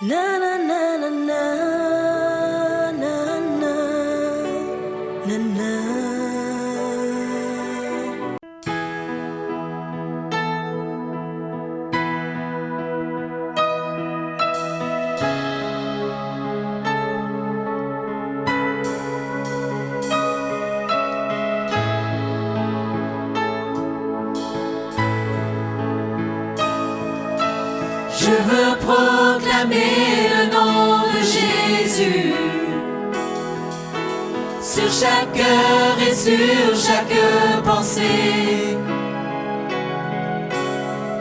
Na na na na na na na na na. Je veux proclamer le nom de Jésus sur chaque cœur et sur chaque pensée.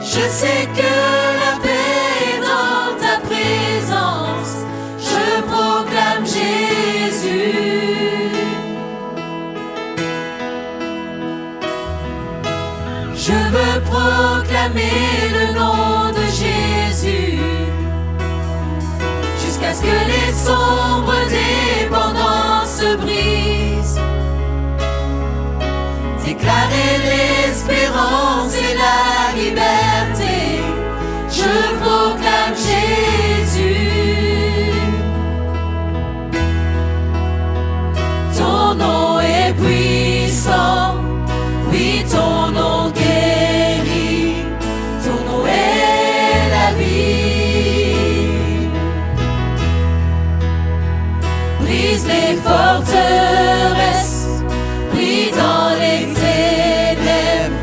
Je sais que la paix est dans ta présence. Je proclame Jésus. Je veux proclamer le nom de Jésus jusqu'à ce que les sombres dépendances brisent. Déclarer l'espérance et la liberté. Je proclame Jésus. Ton nom est puissant. Oui, ton nom guérit. Ton nom est la vie. Brise les forteresses. Brille dans les ténèbres.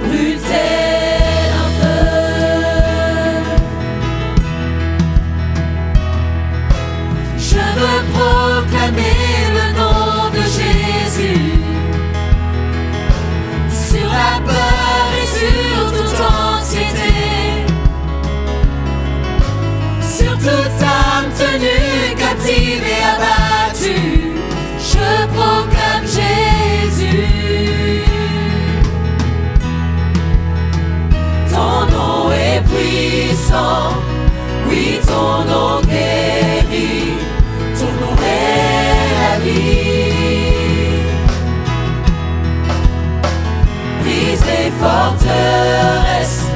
Brûle tel un feu. Je veux proclamer le nom de Jésus sur la peur et sur toute anxiété, sur toute âme tenue captive et abattue. Je proclame Jésus. Ton nom est puissant, oui, ton nom guérit, ton nom est la vie. Brise les forteresses,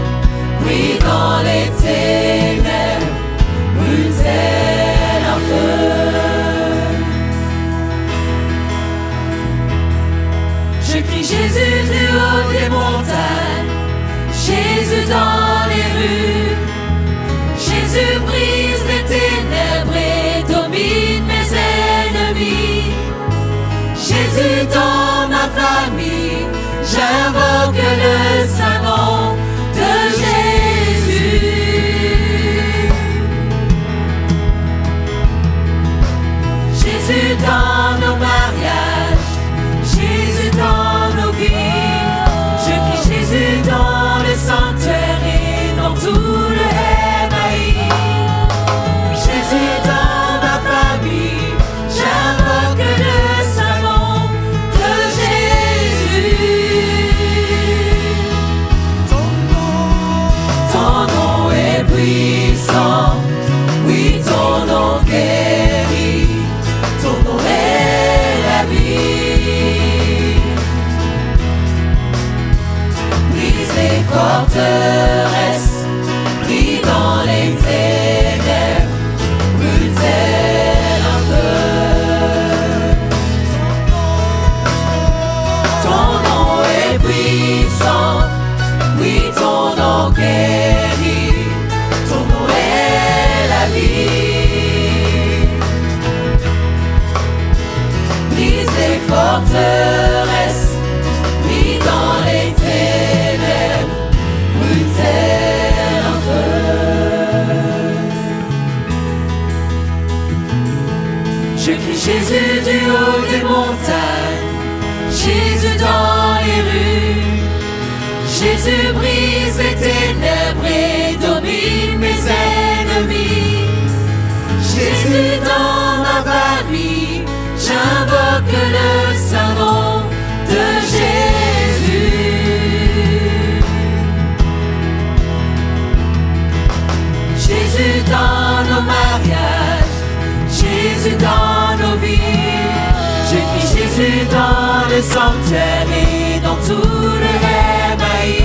brille dans les ténèbres, brûle tel un feu. Je crie Jésus du haut des montagnes, Jésus dans les rues. Jésus brise les ténèbres et domine mes ennemis. Jésus dans ma famille, j'invoque le saint nom de Jésus. Jésus dans nos mariages, Jésus dans nos vies. Je crie Jésus dans le sanctuaire et dans tout le MAI. Jésus dans ma famille, j'invoque le saint nom de Jésus. Ton nom est puissant, oui, ton nom guérit, ton nom est la vie. Brise les forteresses, brille dans les ténèbres, brûle tel un feu. Ton nom est puissant, oui, ton nom guérit, ton nom est la vie. Brise les forteresses, brille dans les ténèbres, brûle tel un feu. Je crie Jésus du haut des montagnes, Jésus dans les rues. Jésus brise les ténèbres et domine mes ennemis. Jésus dans ma famille, j'invoque le saint nom de Jésus. Jésus dans nos mariages, Jésus dans nos vies. Je crie Jésus dans le sanctuaire et dans tout le MAI.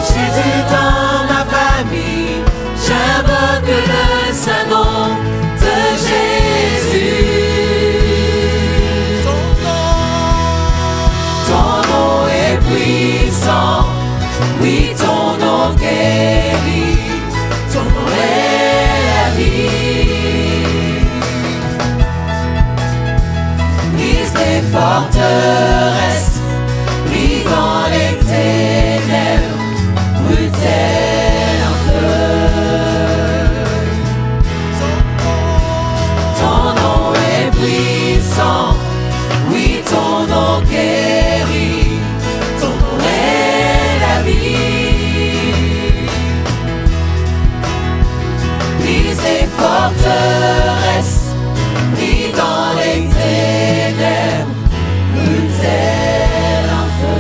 Jésus dans ma famille, j'invoque le forteresse, vit dans les ténèbres, brûle-t-elle en feu.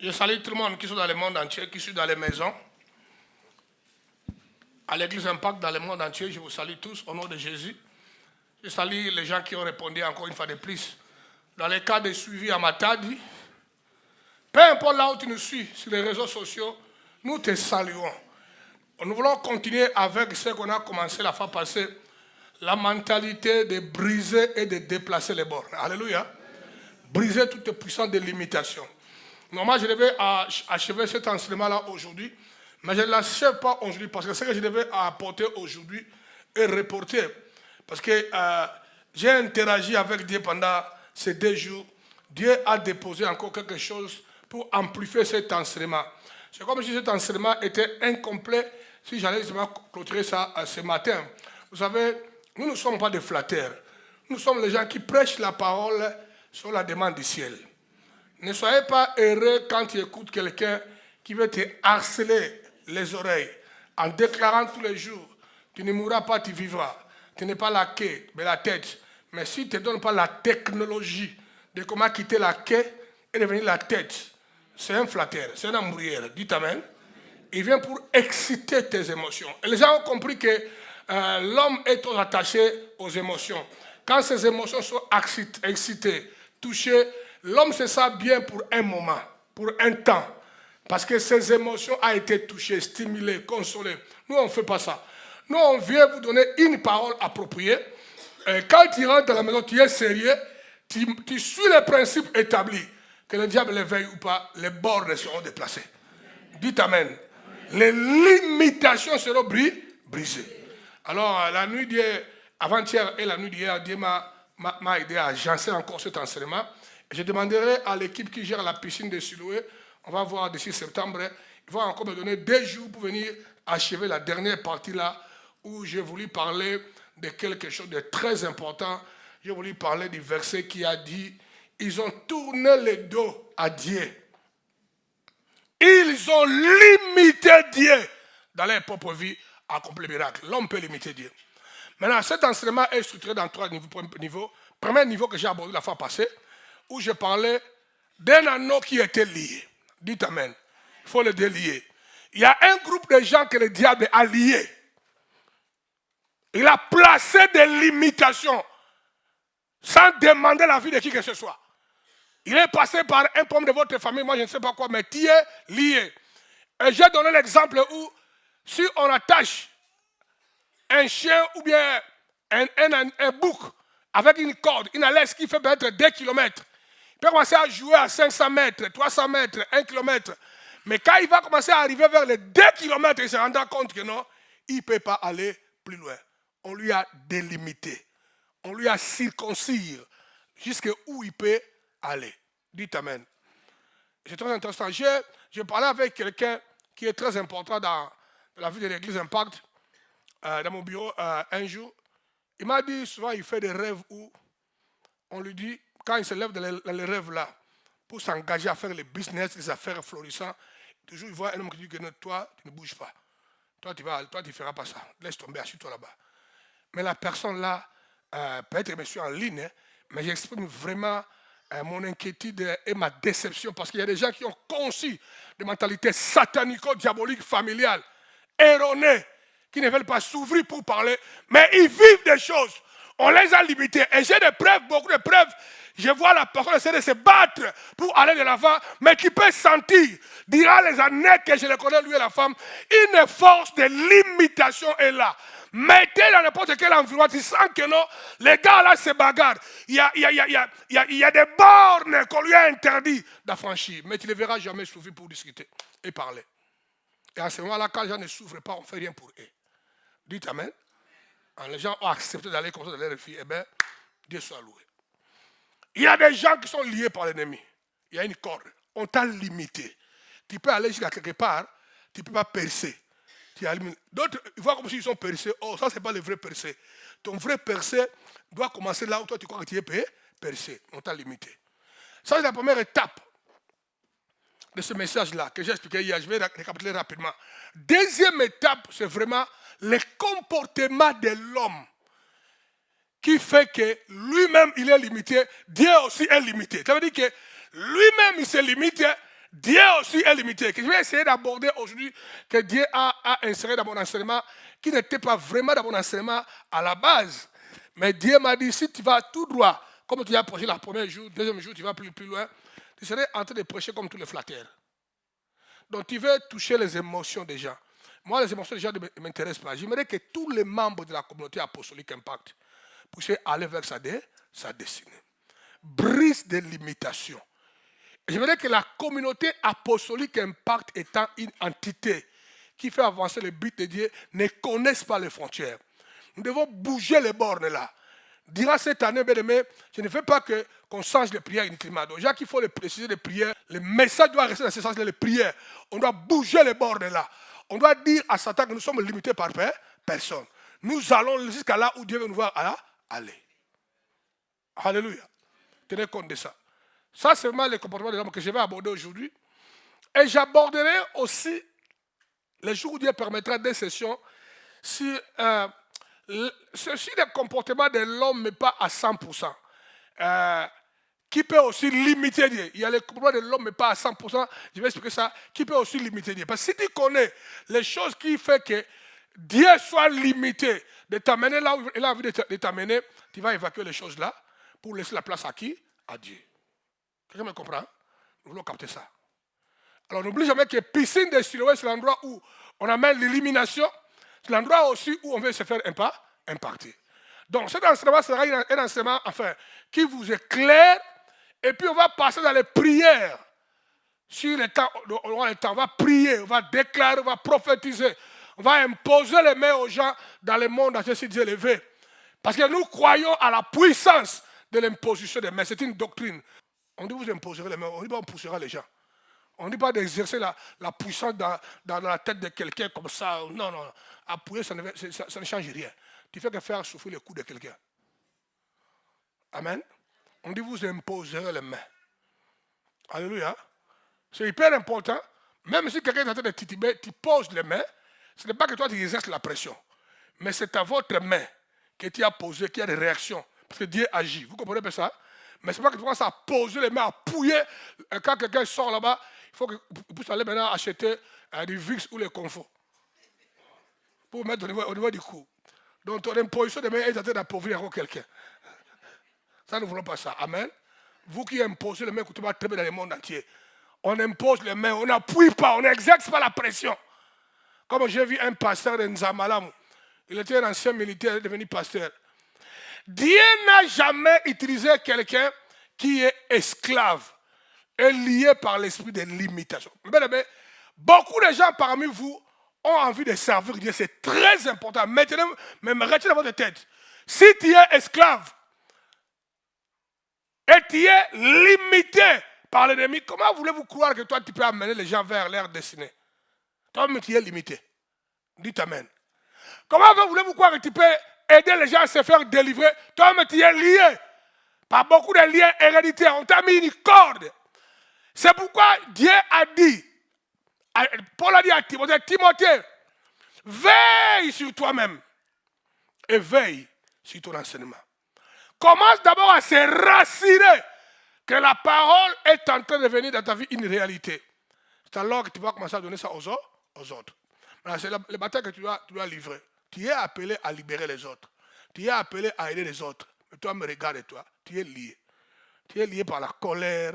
Je salue tout le monde qui sont dans le monde entier, qui sont dans les maisons. À l'église Impact dans le monde entier, je vous salue tous au nom de Jésus. Je salue les gens qui ont répondu encore une fois de plus. Dans les cas de suivi à Matadi, peu importe là où tu nous suis sur les réseaux sociaux, nous te saluons. Nous voulons continuer avec ce qu'on a commencé la fois passée, la mentalité de briser et de déplacer les bornes. Alléluia. Briser toute puissance de limitation. Normalement, je devais achever cet enseignement-là aujourd'hui, mais je ne l'achève pas aujourd'hui parce que ce que je devais apporter aujourd'hui est reporté. Parce que j'ai interagi avec Dieu pendant ces 2 jours. Dieu a déposé encore quelque chose pour amplifier cet enseignement. C'est comme si cet enseignement était incomplet si j'allais clôturer ça ce matin. Vous savez, nous ne sommes pas des flatteurs. Nous sommes les gens qui prêchent la parole sur la demande du ciel. Ne soyez pas heureux quand tu écoutes quelqu'un qui veut te harceler les oreilles en déclarant tous les jours, tu ne mourras pas, tu vivras. Tu n'es pas la queue, mais la tête. Mais s'il ne te donne pas la technologie de comment quitter la queue et devenir la tête, c'est un flatteur, c'est un embrouilleur. Dites amen. Il vient pour exciter tes émotions. Et les gens ont compris que l'homme est trop attaché aux émotions. Quand ces émotions sont excitées, touchées, l'homme se sent bien pour un moment, pour un temps. Parce que ses émotions ont été touchées, stimulées, consolées. Nous, on ne fait pas ça. Nous, on vient vous donner une parole appropriée. Et quand tu rentres dans la maison, tu es sérieux, tu suis les principes établis. Que le diable les veille ou pas, les bornes seront déplacées. Dites amen. Les limitations seront brisées. Alors, la nuit d'hier, avant-hier et la nuit d'hier, Dieu m'a aidé à agencer encore cet enseignement. Je demanderai à l'équipe qui gère la piscine de Siloué, on va voir d'ici septembre, ils vont encore me donner 2 jours pour venir achever la dernière partie là, où j'ai voulu parler de quelque chose de très important. J'ai voulu parler du verset qui a dit, ils ont tourné le dos à Dieu. Ils ont limité Dieu dans leur propre vie à accomplir le miracle. L'homme peut limiter Dieu. Maintenant, cet enseignement est structuré dans 3 niveaux. Premier niveau que j'ai abordé la fois passée, où je parlais d'un anneau qui était lié. Dites amen. Il faut le délier. Il y a un groupe de gens que le diable a liés. Il a placé des limitations sans demander l'avis de qui que ce soit. Il est passé par un membre de votre famille, moi je ne sais pas quoi, mais qui est lié. Et j'ai donné l'exemple où si on attache un chien ou bien un bouc avec une corde, une laisse qui fait peut-être 2 km, il peut commencer à jouer à 500 mètres, 300 mètres, 1 km. Mais quand il va commencer à arriver vers les 2 km, il se rendra compte que non, il ne peut pas aller plus loin. On lui a délimité. On lui a circoncis jusqu'où il peut aller. Dites amen. C'est très intéressant. Je parlais avec quelqu'un qui est très important dans la vie de l'église Impact, dans mon bureau un jour. Il m'a dit souvent il fait des rêves où on lui dit, quand il se lève dans les rêves là, pour s'engager à faire les business, les affaires florissantes, toujours il voit un homme qui dit que non, toi, tu ne bouges pas. Toi, tu ne feras pas ça. Laisse tomber, assieds-toi là-bas. Mais la personne là, peut-être que je suis en ligne, hein, mais j'exprime vraiment mon inquiétude et ma déception parce qu'il y a des gens qui ont conçu des mentalités satanico-diaboliques, familiales, erronées, qui ne veulent pas s'ouvrir pour parler, mais ils vivent des choses. On les a limités. Et j'ai des preuves, beaucoup de preuves. Je vois la personne essayer de se battre pour aller de l'avant, mais qui peut sentir, durant les années que je le connais, lui et la femme, une force de limitation est là. Mettez dans n'importe quel environnement, tu sens que non, les gars là se bagarrent. Il y a des bornes qu'on lui a interdit d'affranchir, mais tu ne les verras jamais s'ouvrir pour discuter et parler. Et à ce moment-là, quand les gens ne s'ouvrent pas, on ne fait rien pour eux. Dites amen. Quand les gens ont accepté d'aller comme ça dans leur vie, eh bien, Dieu soit loué. Il y a des gens qui sont liés par l'ennemi. Il y a une corde. On t'a limité. Tu peux aller jusqu'à quelque part, tu ne peux pas percer. D'autres, ils voient comme s'ils sont percés. Oh, ça, ce n'est pas le vrai percé. Ton vrai percé doit commencer là où toi, tu crois que tu es percé. On t'a limité. Ça, c'est la première étape de ce message-là que j'ai expliqué hier, je vais récapituler rapidement. Deuxième étape, c'est vraiment le comportement de l'homme qui fait que lui-même, il est limité, Dieu aussi est limité. Ça veut dire que lui-même, il s'est limité, Dieu aussi est limité. Que je vais essayer d'aborder aujourd'hui que Dieu a inséré dans mon enseignement, qui n'était pas vraiment dans mon enseignement à la base. Mais Dieu m'a dit, si tu vas tout droit, comme tu as prêché le premier jour, deuxième jour, tu vas plus loin, tu serais en train de prêcher comme tous les flatteurs. Donc tu veux toucher les émotions des gens. Moi, les émotions des gens ne m'intéressent pas. J'aimerais que tous les membres de la communauté apostolique Impact puissent aller vers sa destinée. Brise des limitations. J'aimerais que la communauté apostolique Impact étant une entité qui fait avancer le but de Dieu ne connaisse pas les frontières. Nous devons bouger les bornes là. Durant cette année, bien aimé, je ne veux pas qu'on change les prières inutilement. Donc, Jacques, il faut les préciser les prières. Le message doit rester dans ce sens-là, les prières. On doit bouger les bornes là. On doit dire à Satan que nous sommes limités par personne. Nous allons jusqu'à là où Dieu veut nous voir aller. Alléluia. Tenez compte de ça. Ça, c'est vraiment le comportement de l'homme que je vais aborder aujourd'hui. Et j'aborderai aussi, les jours où Dieu permettra des sessions, sur le comportement de l'homme, mais pas à 100%. Qui peut aussi limiter Dieu. Il y a le comportement de l'homme, mais pas à 100%. Je vais expliquer ça. Qui peut aussi limiter Dieu. Parce que si tu connais les choses qui font que Dieu soit limité, de t'amener là où il a envie de t'amener, tu vas évacuer les choses là pour laisser la place à qui? À Dieu. Quelqu'un me comprend? Nous voulons capter ça. Alors n'oublie jamais que piscine de Siloé, c'est l'endroit où on amène l'élimination. C'est l'endroit aussi où on veut se faire impacter. Donc cet enseignement sera un enseignement qui vous éclaire. Et puis on va passer dans les prières. Sur le temps, on va prier, on va déclarer, on va prophétiser. On va imposer les mains aux gens dans le monde entier si Dieu les veut. Parce que nous croyons à la puissance de l'imposition des mains. C'est une doctrine. On dit vous imposerez les mains, on dit pas on poussera les gens. On ne dit pas d'exercer la puissance dans la tête de quelqu'un comme ça. Non. Appuyer, ça ne change rien. Tu fais que faire souffrir le cou de quelqu'un. Amen. On dit vous imposerez les mains. Alléluia. C'est hyper important. Même si quelqu'un est en train de tituber, tu poses les mains. Ce n'est pas que toi tu exerces la pression. Mais c'est à votre main que tu as posé, qu'il y a des réactions. Parce que Dieu agit. Vous comprenez pas ça? Mais ce n'est pas que tu commences à poser les mains, à appuyer. Quand quelqu'un sort là-bas, il faut que vous puissiez aller maintenant acheter du VIX ou les Confort. Pour mettre au niveau du cou. Donc ton imposition de main est en train d'appauvrir encore quelqu'un. Ça, nous ne voulons pas ça. Amen. Vous qui imposez les mains, écoutez-moi très bien dans le monde entier. On impose les mains, on n'appuie pas, on n'exerce pas la pression. Comme j'ai vu un pasteur de Nzamalam, il était un ancien militaire, il est devenu pasteur. Dieu n'a jamais utilisé quelqu'un qui est esclave et lié par l'esprit de limitation. Mais beaucoup de gens parmi vous ont envie de servir Dieu, c'est très important. Maintenant, même retenez dans votre tête. Si tu es esclave et tu es limité par l'ennemi, comment voulez-vous croire que toi tu peux amener les gens vers leur destinée? Toi-même tu es limité. Dites amen. Comment voulez-vous croire que tu peux aider les gens à se faire délivrer? Toi-même tu es lié par beaucoup de liens héréditaires. On t'a mis une corde. C'est pourquoi Dieu a dit, Paul a dit à Timothée, veille sur toi-même et veille sur ton enseignement. Commence d'abord à se rassurer que la parole est en train de devenir dans ta vie une réalité. C'est alors que tu vas commencer à donner ça aux autres. C'est le bataille que tu dois livrer. Tu es appelé à libérer les autres. Tu es appelé à aider les autres. Mais toi, me regarde toi. Tu es lié. Tu es lié par la colère,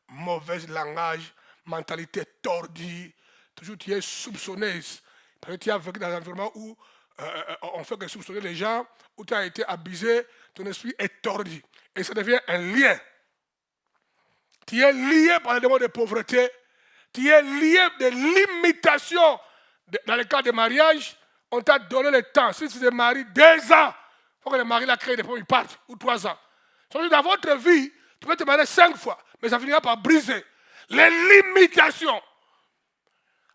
mauvais langage, mentalité tordue. Toujours tu es soupçonneuse. Parce que tu as vécu dans un environnement où on fait que soupçonner les gens, où tu as été abusé, ton esprit est tordu. Et ça devient un lien. Tu es lié par les démons de pauvreté. Tu es lié de limitation. Dans le cas de mariage, on t'a donné le temps. Si tu te maries 2 ans, il faut que le mari l'a créé depuis il parte, ou 3 ans. Dans votre vie, tu peux te marier 5 fois, mais ça finira par briser les limitations.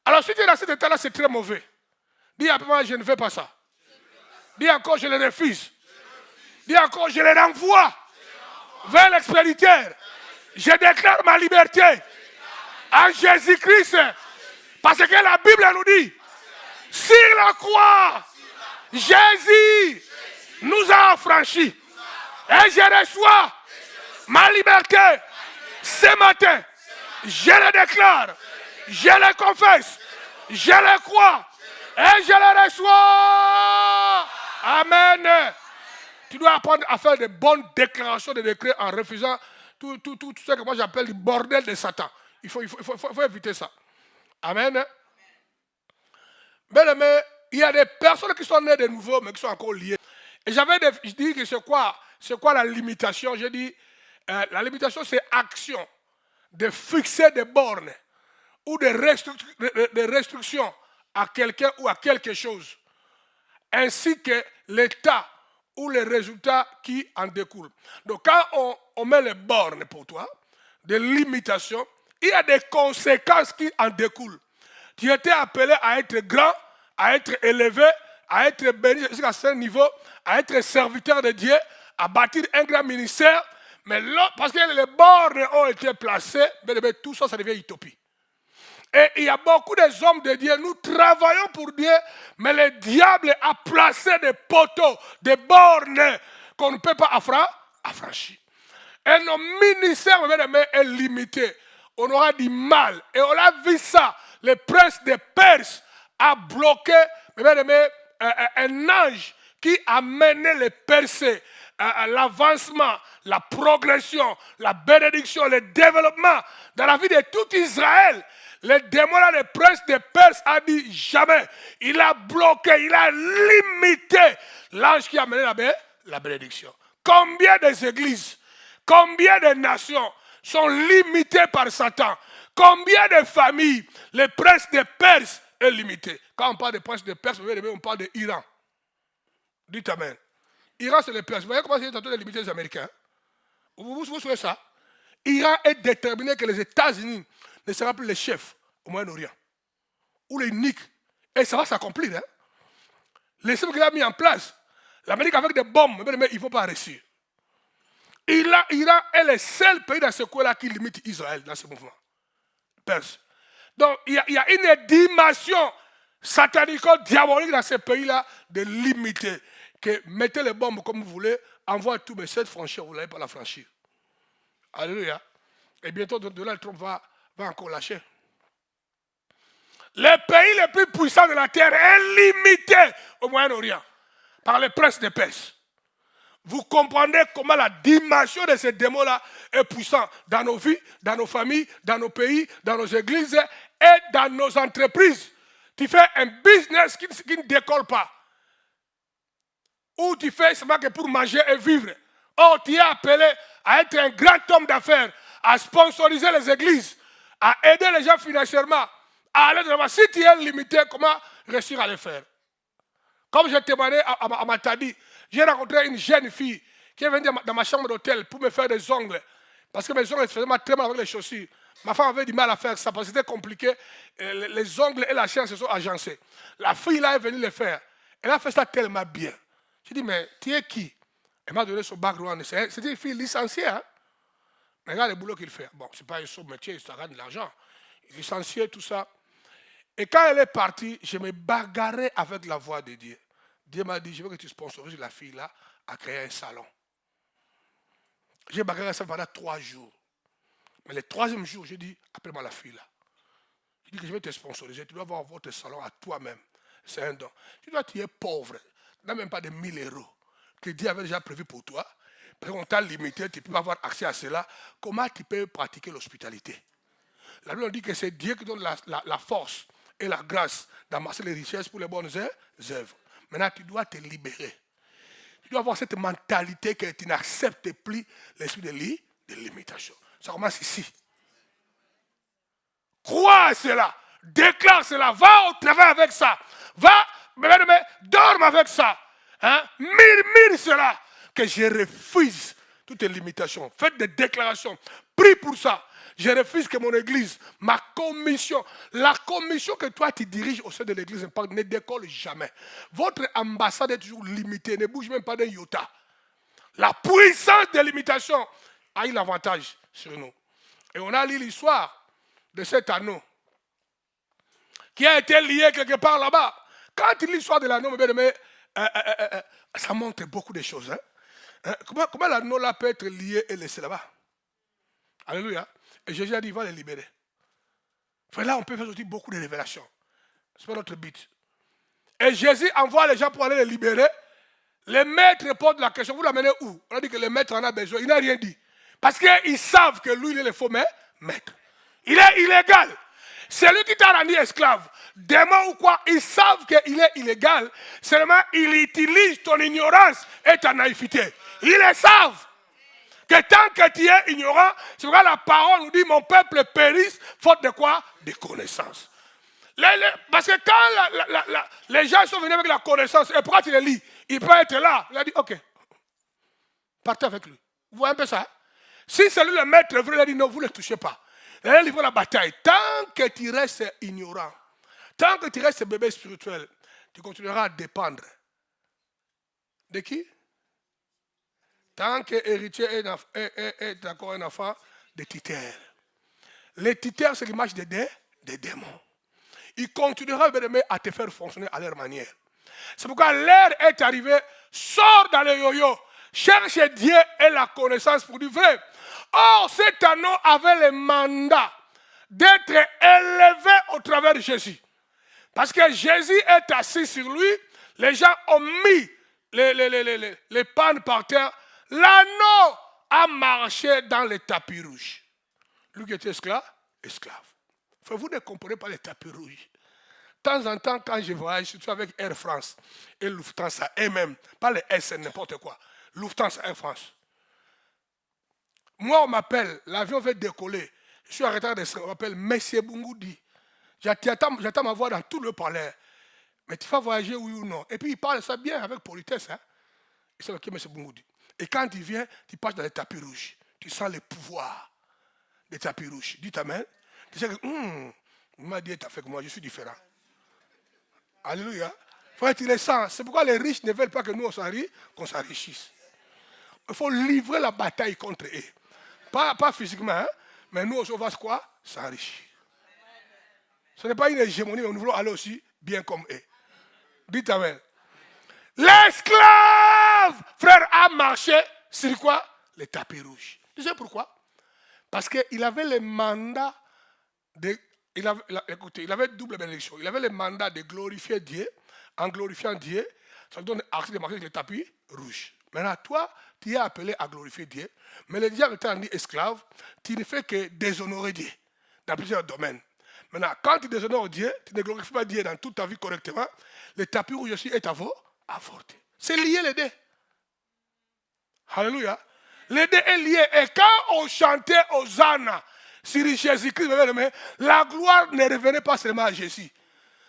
Alors si tu es dans cet état-là, c'est très mauvais. Dis après je ne fais pas ça. Dis encore, je le refuse. Dis encore, je le renvoie vers l'expéditeur. Je déclare ma liberté. En Jésus-Christ. Parce que la Bible nous dit, sur la croix, Jésus nous a affranchis. Et je reçois ma liberté ce matin. Je le déclare, je le confesse, je le crois et je le reçois. Amen. Tu dois apprendre à faire de bonnes déclarations de décrets en refusant tout ce que moi j'appelle le bordel de Satan. Il faut éviter ça. Amen. Mais il y a des personnes qui sont nées de nouveau, mais qui sont encore liées. Et je dis que c'est quoi la limitation? J'ai dit, la limitation c'est action, de fixer des bornes ou des restrictions à quelqu'un ou à quelque chose, ainsi que l'état ou les résultats qui en découlent. Donc quand on met les bornes pour toi, des limitations, il y a des conséquences qui en découlent. Tu étais appelé à être grand, à être élevé, à être béni jusqu'à ce niveau, à être serviteur de Dieu, à bâtir un grand ministère. Mais là, parce que les bornes ont été placées, tout ça, ça devient utopie. Et il y a beaucoup d'hommes de Dieu, nous travaillons pour Dieu, mais le diable a placé des poteaux, des bornes qu'on ne peut pas affranchir. Et nos ministères est limité. On aura du mal. Et on a vu ça. Le prince de Perse a bloqué un ange qui a mené les Persés à l'avancement, la progression, la bénédiction, le développement dans la vie de tout Israël. Le démon, le prince de Perse, a dit jamais. Il a bloqué, il a limité l'ange qui a mené la bénédiction. Combien d'églises, combien de nations sont limitées par Satan? Combien de familles le prince de Perse est limité? Quand on parle de prince de Perse, on parle de l'Iran. Dites amen. Iran, c'est le Perse. Vous voyez comment c'est tenté de limiter les Américains? Vous savez ça? Iran est déterminé que les États-Unis ne seront plus les chefs au Moyen-Orient. Ou les niques. Et ça va s'accomplir. Hein? Les systèmes qu'il a mis en place, l'Amérique avec des bombes, mais il ne faut pas réussir. L'Iran est le seul pays dans ce coin-là qui limite Israël dans ce mouvement. Perse. Donc, il y a une dimension satanico-diabolique dans ce pays-là de limiter. Que mettez les bombes comme vous voulez, envoie tout, mais cette franchir, vous n'allez pas la franchir. Alléluia. Et bientôt, Donald Trump va encore lâcher. Le pays le plus puissant de la terre est limité au Moyen-Orient par les princes de Perse. Vous comprenez comment la dimension de ces démons-là est puissante dans nos vies, dans nos familles, dans nos pays, dans nos églises et dans nos entreprises. Tu fais un business qui ne décolle pas. Ou tu fais seulement que pour manger et vivre. Or, tu es appelé à être un grand homme d'affaires, à sponsoriser les églises, à aider les gens financièrement, à aller de l'avant. Si tu es limité, comment réussir à le faire? Comme j'ai témoigné à Matadi, j'ai rencontré une jeune fille qui est venue dans ma chambre d'hôtel pour me faire des ongles. Parce que mes ongles faisaient très mal avec les chaussures. Ma femme avait du mal à faire ça parce que c'était compliqué. Les ongles et la chair se sont agencés. La fille là est venue le faire. Elle a fait ça tellement bien. J'ai dit, mais tu es qui? Elle m'a donné son background. C'était une fille licenciée. Hein? Mais regarde le boulot qu'il fait. Bon, ce n'est pas un saut métier, ça gagne de l'argent. Licencié, tout ça. Et quand elle est partie, je me bagarrais avec la voix de Dieu. Dieu m'a dit, je veux que tu sponsorises la fille là à créer un salon. J'ai bagarré ça pendant 3 jours. Mais le 3e jour, j'ai dit, appelle-moi la fille là. J'ai dit que je vais te sponsoriser. Tu dois avoir votre salon à toi-même. C'est un don. Tu dois, tu es pauvre. Tu n'as même pas de 1000 euros que Dieu avait déjà prévu pour toi. Parce qu'on t'a limité, tu ne peux pas avoir accès à cela. Comment tu peux pratiquer l'hospitalité? La Bible dit que c'est Dieu qui donne la force et la grâce d'amasser les richesses pour les bonnes œuvres. Maintenant, tu dois te libérer. Tu dois avoir cette mentalité que tu n'acceptes plus l'esprit de limitation. Ça commence ici. Crois à cela. Déclare cela. Va au travail avec ça. Va, dorme avec ça. Hein? Murmure cela. Que je refuse toutes les limitations. Faites des déclarations. Prie pour ça. Je refuse que mon église, ma commission, la commission que toi tu diriges au sein de l'église ne décolle jamais. Votre ambassade est toujours limitée, ne bouge même pas d'un iota. La puissance des limitations a eu l'avantage sur nous. Et on a lu l'histoire de cet anneau qui a été lié quelque part là-bas. Quand il lit l'histoire de l'anneau, ça montre beaucoup de choses. Hein? Comment l'anneau là peut être lié et laissé là-bas? Alléluia. Et Jésus a dit, il va les libérer. Enfin, là, on peut faire aussi beaucoup de révélations. Ce n'est pas notre but. Et Jésus envoie les gens pour aller les libérer. Les maîtres posent la question, vous l'amenez où? On a dit que le maître en a besoin. Il n'a rien dit. Parce qu'ils savent que lui, il est le faux maître. Il est illégal. C'est lui qui t'a rendu esclave. Démon ou quoi, ils savent qu'il est illégal. Seulement, il utilise ton ignorance et ta naïveté. Ils le savent. Que tant que tu es ignorant, c'est pourquoi la parole nous dit, mon peuple périsse, faute de quoi? De connaissance. Parce que quand les gens sont venus avec la connaissance, et pourquoi tu les lis? Il peut être là. Il a dit, ok, partez avec lui. Vous voyez un peu ça? Si c'est lui le maître vrai, il a dit, non, vous ne le touchez pas. Il a livré la bataille. Tant que tu restes ignorant, tant que tu restes bébé spirituel, tu continueras à dépendre. De qui? Tant que héritier est encore un enfant de titères. Les titères, c'est l'image des démons. Ils continueront à te faire fonctionner à leur manière. C'est pourquoi l'heure est arrivée, sors dans le yo-yo, cherche Dieu et la connaissance pour du vrai. Or, cet anneau avait le mandat d'être élevé au travers de Jésus. Parce que Jésus est assis sur lui, les gens ont mis les pannes par terre. L'anneau a marché dans les tapis rouges. Lui qui était esclave. Vous ne comprenez pas les tapis rouges. De temps en temps, quand je voyage, surtout avec Air France et Lufthansa, et même, pas les SN, n'importe quoi, Lufthansa, Air France. Moi, on m'appelle, l'avion va décoller. Je suis en retard on m'appelle Monsieur Bungoudi. J'attends ma voix dans tout le palais. Mais tu vas voyager, oui ou non? Et puis, il parle ça bien, avec politesse. Hein? Il s'appelle qui, Monsieur Bungoudi? Et quand il vient, tu passes dans les tapis rouges. Tu sens le pouvoir des tapis rouges. Dis amen. Tu sais que, il m'a dit, t'as fait que moi, je suis différent. Alléluia. Frère, tu le sens. C'est pourquoi les riches ne veulent pas que nous, qu'on s'enrichisse. Il faut livrer la bataille contre eux. Pas physiquement, hein, mais nous aussi, on va quoi? S'enrichir. Ce n'est pas une hégémonie, mais nous voulons aller aussi bien comme eux. Dites amen. L'esclave, frère, a marché sur quoi? Les tapis rouges. Tu sais pourquoi? Parce qu'il avait le mandat de... Écoutez, il avait double bénédiction. Il avait le mandat de glorifier Dieu. En glorifiant Dieu, ça lui donne accès de marcher sur les tapis rouges. Maintenant, toi, tu es appelé à glorifier Dieu. Mais le diable t'a rendu esclave. Tu ne fais que déshonorer Dieu dans plusieurs domaines. Maintenant, quand tu déshonores Dieu, tu ne glorifies pas Dieu dans toute ta vie correctement. Le tapis rouge aussi est avorté. C'est lié les deux. Alléluia. Les deux est lié. Et quand on chantait Hosanna sur Jésus-Christ, la gloire ne revenait pas seulement à Jésus.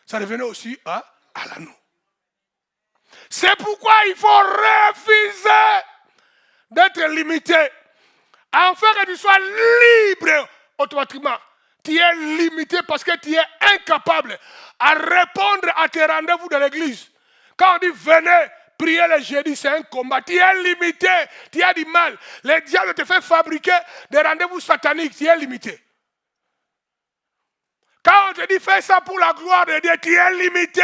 Ça revenait aussi à l'anneau. C'est pourquoi il faut refuser d'être limité. Afin que tu sois libre automatiquement. Tu es limité parce que tu es incapable à répondre à tes rendez-vous de l'église. Quand on dit venez prier le jeudi, c'est un combat. Tu es limité, tu as du mal. Le diable te fait fabriquer des rendez-vous sataniques, tu es limité. Quand on te dit fais ça pour la gloire de Dieu, tu es limité.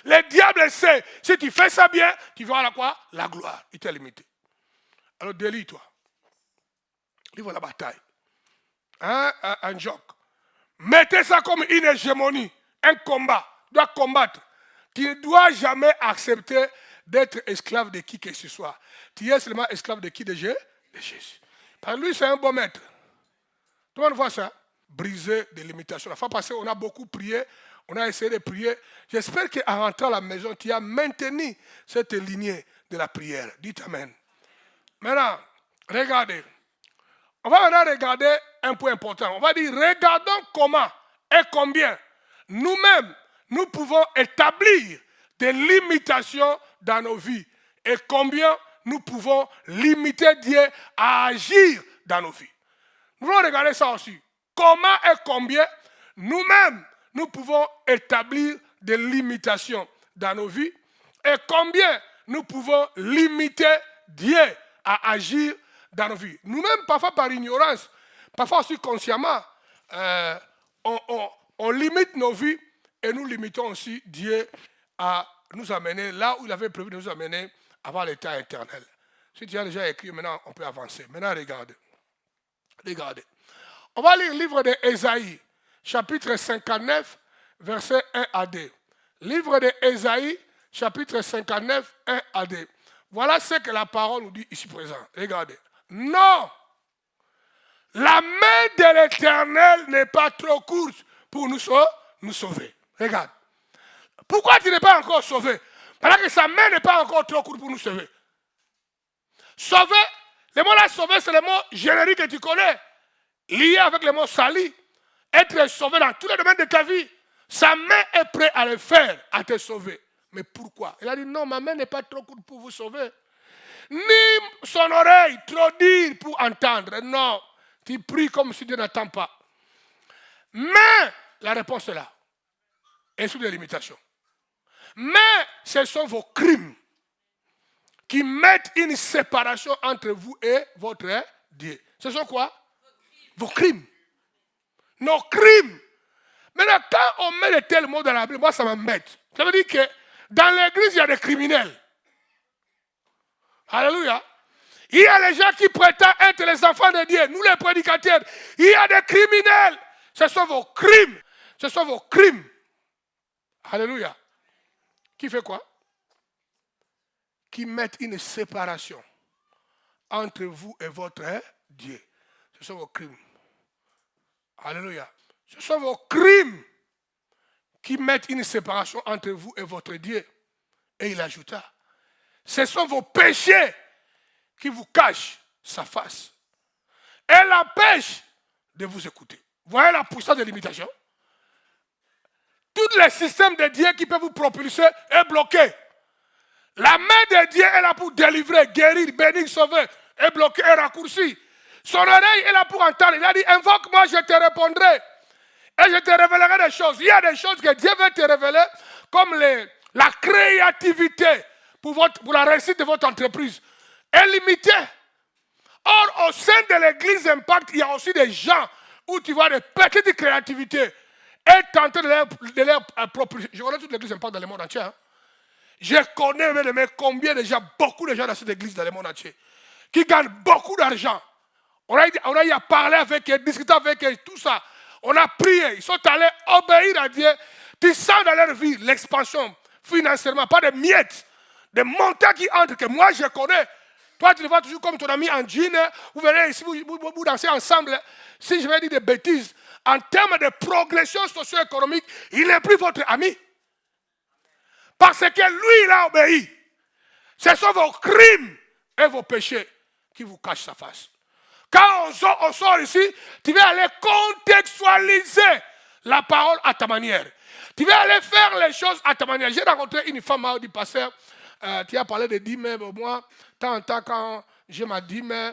Le diable sait, si tu fais ça bien, tu verras la quoi? La gloire. Il t'est limité. Alors délie-toi. Livre la bataille. Un joke. Mettez ça comme une hégémonie, un combat. Tu dois combattre. Tu ne dois jamais accepter d'être esclave de qui que ce soit. Tu es seulement esclave de qui? De Jésus. Parce que lui, c'est un bon maître. Tout le monde voit ça. Briser des limitations. La fois passée, on a beaucoup prié. On a essayé de prier. J'espère qu'en rentrant à la maison, tu as maintenu cette lignée de la prière. Dites amen. Maintenant, regardez. On va maintenant regarder un point important. On va dire, regardons comment et combien nous-mêmes, nous pouvons établir des limitations dans nos vies. Et combien nous pouvons limiter Dieu à agir dans nos vies. Nous allons regarder ça aussi. Comment et combien nous-mêmes, nous pouvons établir des limitations dans nos vies. Et combien nous pouvons limiter Dieu à agir dans nos vies. Nous-mêmes, parfois par ignorance, parfois aussi consciemment, on limite nos vies et nous limitons aussi Dieu à nous amener là où il avait prévu de nous amener avant l'état éternel. Si tu as déjà écrit, maintenant on peut avancer. Maintenant regardez. Regardez. On va lire le livre d'Ésaïe, chapitre 59, versets 1 à 2. Livre d'Ésaïe, chapitre 59, 1 à 2. Voilà ce que la parole nous dit ici présent. Regardez. Non! La main de l'Éternel n'est pas trop courte pour nous sauver. Regarde. Pourquoi tu n'es pas encore sauvé? Parce que sa main n'est pas encore trop courte pour nous sauver. Sauver, le mot là, sauver, c'est le mot générique que tu connais, lié avec le mot sali. Être sauvé dans tous les domaines de ta vie. Sa main est prête à le faire, à te sauver. Mais pourquoi? Il a dit non, ma main n'est pas trop courte pour vous sauver. Ni son oreille trop dire pour entendre. Non, tu pries comme si Dieu n'attend pas. Mais la réponse est là. Et sous des limitations. Mais ce sont vos crimes qui mettent une séparation entre vous et votre Dieu. Ce sont quoi? Vos crimes. Nos crimes. Maintenant, quand on met de tels mots dans la Bible, moi ça m'embête. Ça veut dire que dans l'église, il y a des criminels. Alléluia. Il y a les gens qui prétendent être les enfants de Dieu. Nous les prédicateurs. Il y a des criminels. Ce sont vos crimes. Ce sont vos crimes. Alléluia. Qui fait quoi? Qui mettent une séparation entre vous et votre Dieu. Ce sont vos crimes. Alléluia. Ce sont vos crimes qui mettent une séparation entre vous et votre Dieu. Et il ajouta, ce sont vos péchés qui vous cachent sa face et l'empêchent de vous écouter. Voyez la puissance de l'imitation? Tous les systèmes de Dieu qui peuvent vous propulser est bloqué. La main de Dieu est là pour délivrer, guérir, bénir, sauver, est bloquée, est raccourcie. Son oreille est là pour entendre. Il a dit, invoque-moi, je te répondrai. Et je te révélerai des choses. Il y a des choses que Dieu veut te révéler, comme la créativité pour la réussite de votre entreprise. Est limitée. Or, au sein de l'église Impact, il y a aussi des gens où tu vois des petites créativités et tenter de leur propulser. Je connais toute l'église Impact dans le monde entier. Hein. Je connais mais combien de gens, beaucoup de gens dans cette église dans le monde entier, qui gagnent beaucoup d'argent. On a eu à parler avec eux, discuter avec eux, tout ça. On a prié, ils sont allés obéir à Dieu. Tu sens dans leur vie l'expansion financièrement, pas de miettes, des montants qui entrent que moi je connais. Toi, tu le vois toujours comme ton ami en jean, vous venez ici, vous dansez ensemble. Si je vais dire des bêtises, en termes de progression socio-économique, il n'est plus votre ami. Parce que lui, il a obéi. Ce sont vos crimes et vos péchés qui vous cachent sa face. Quand on sort ici, tu vas aller contextualiser la parole à ta manière. Tu vas aller faire les choses à ta manière. J'ai rencontré une femme qui dit, pasteur, tu as parlé de dîmes, moi, tant en temps, quand j'ai ma dîme,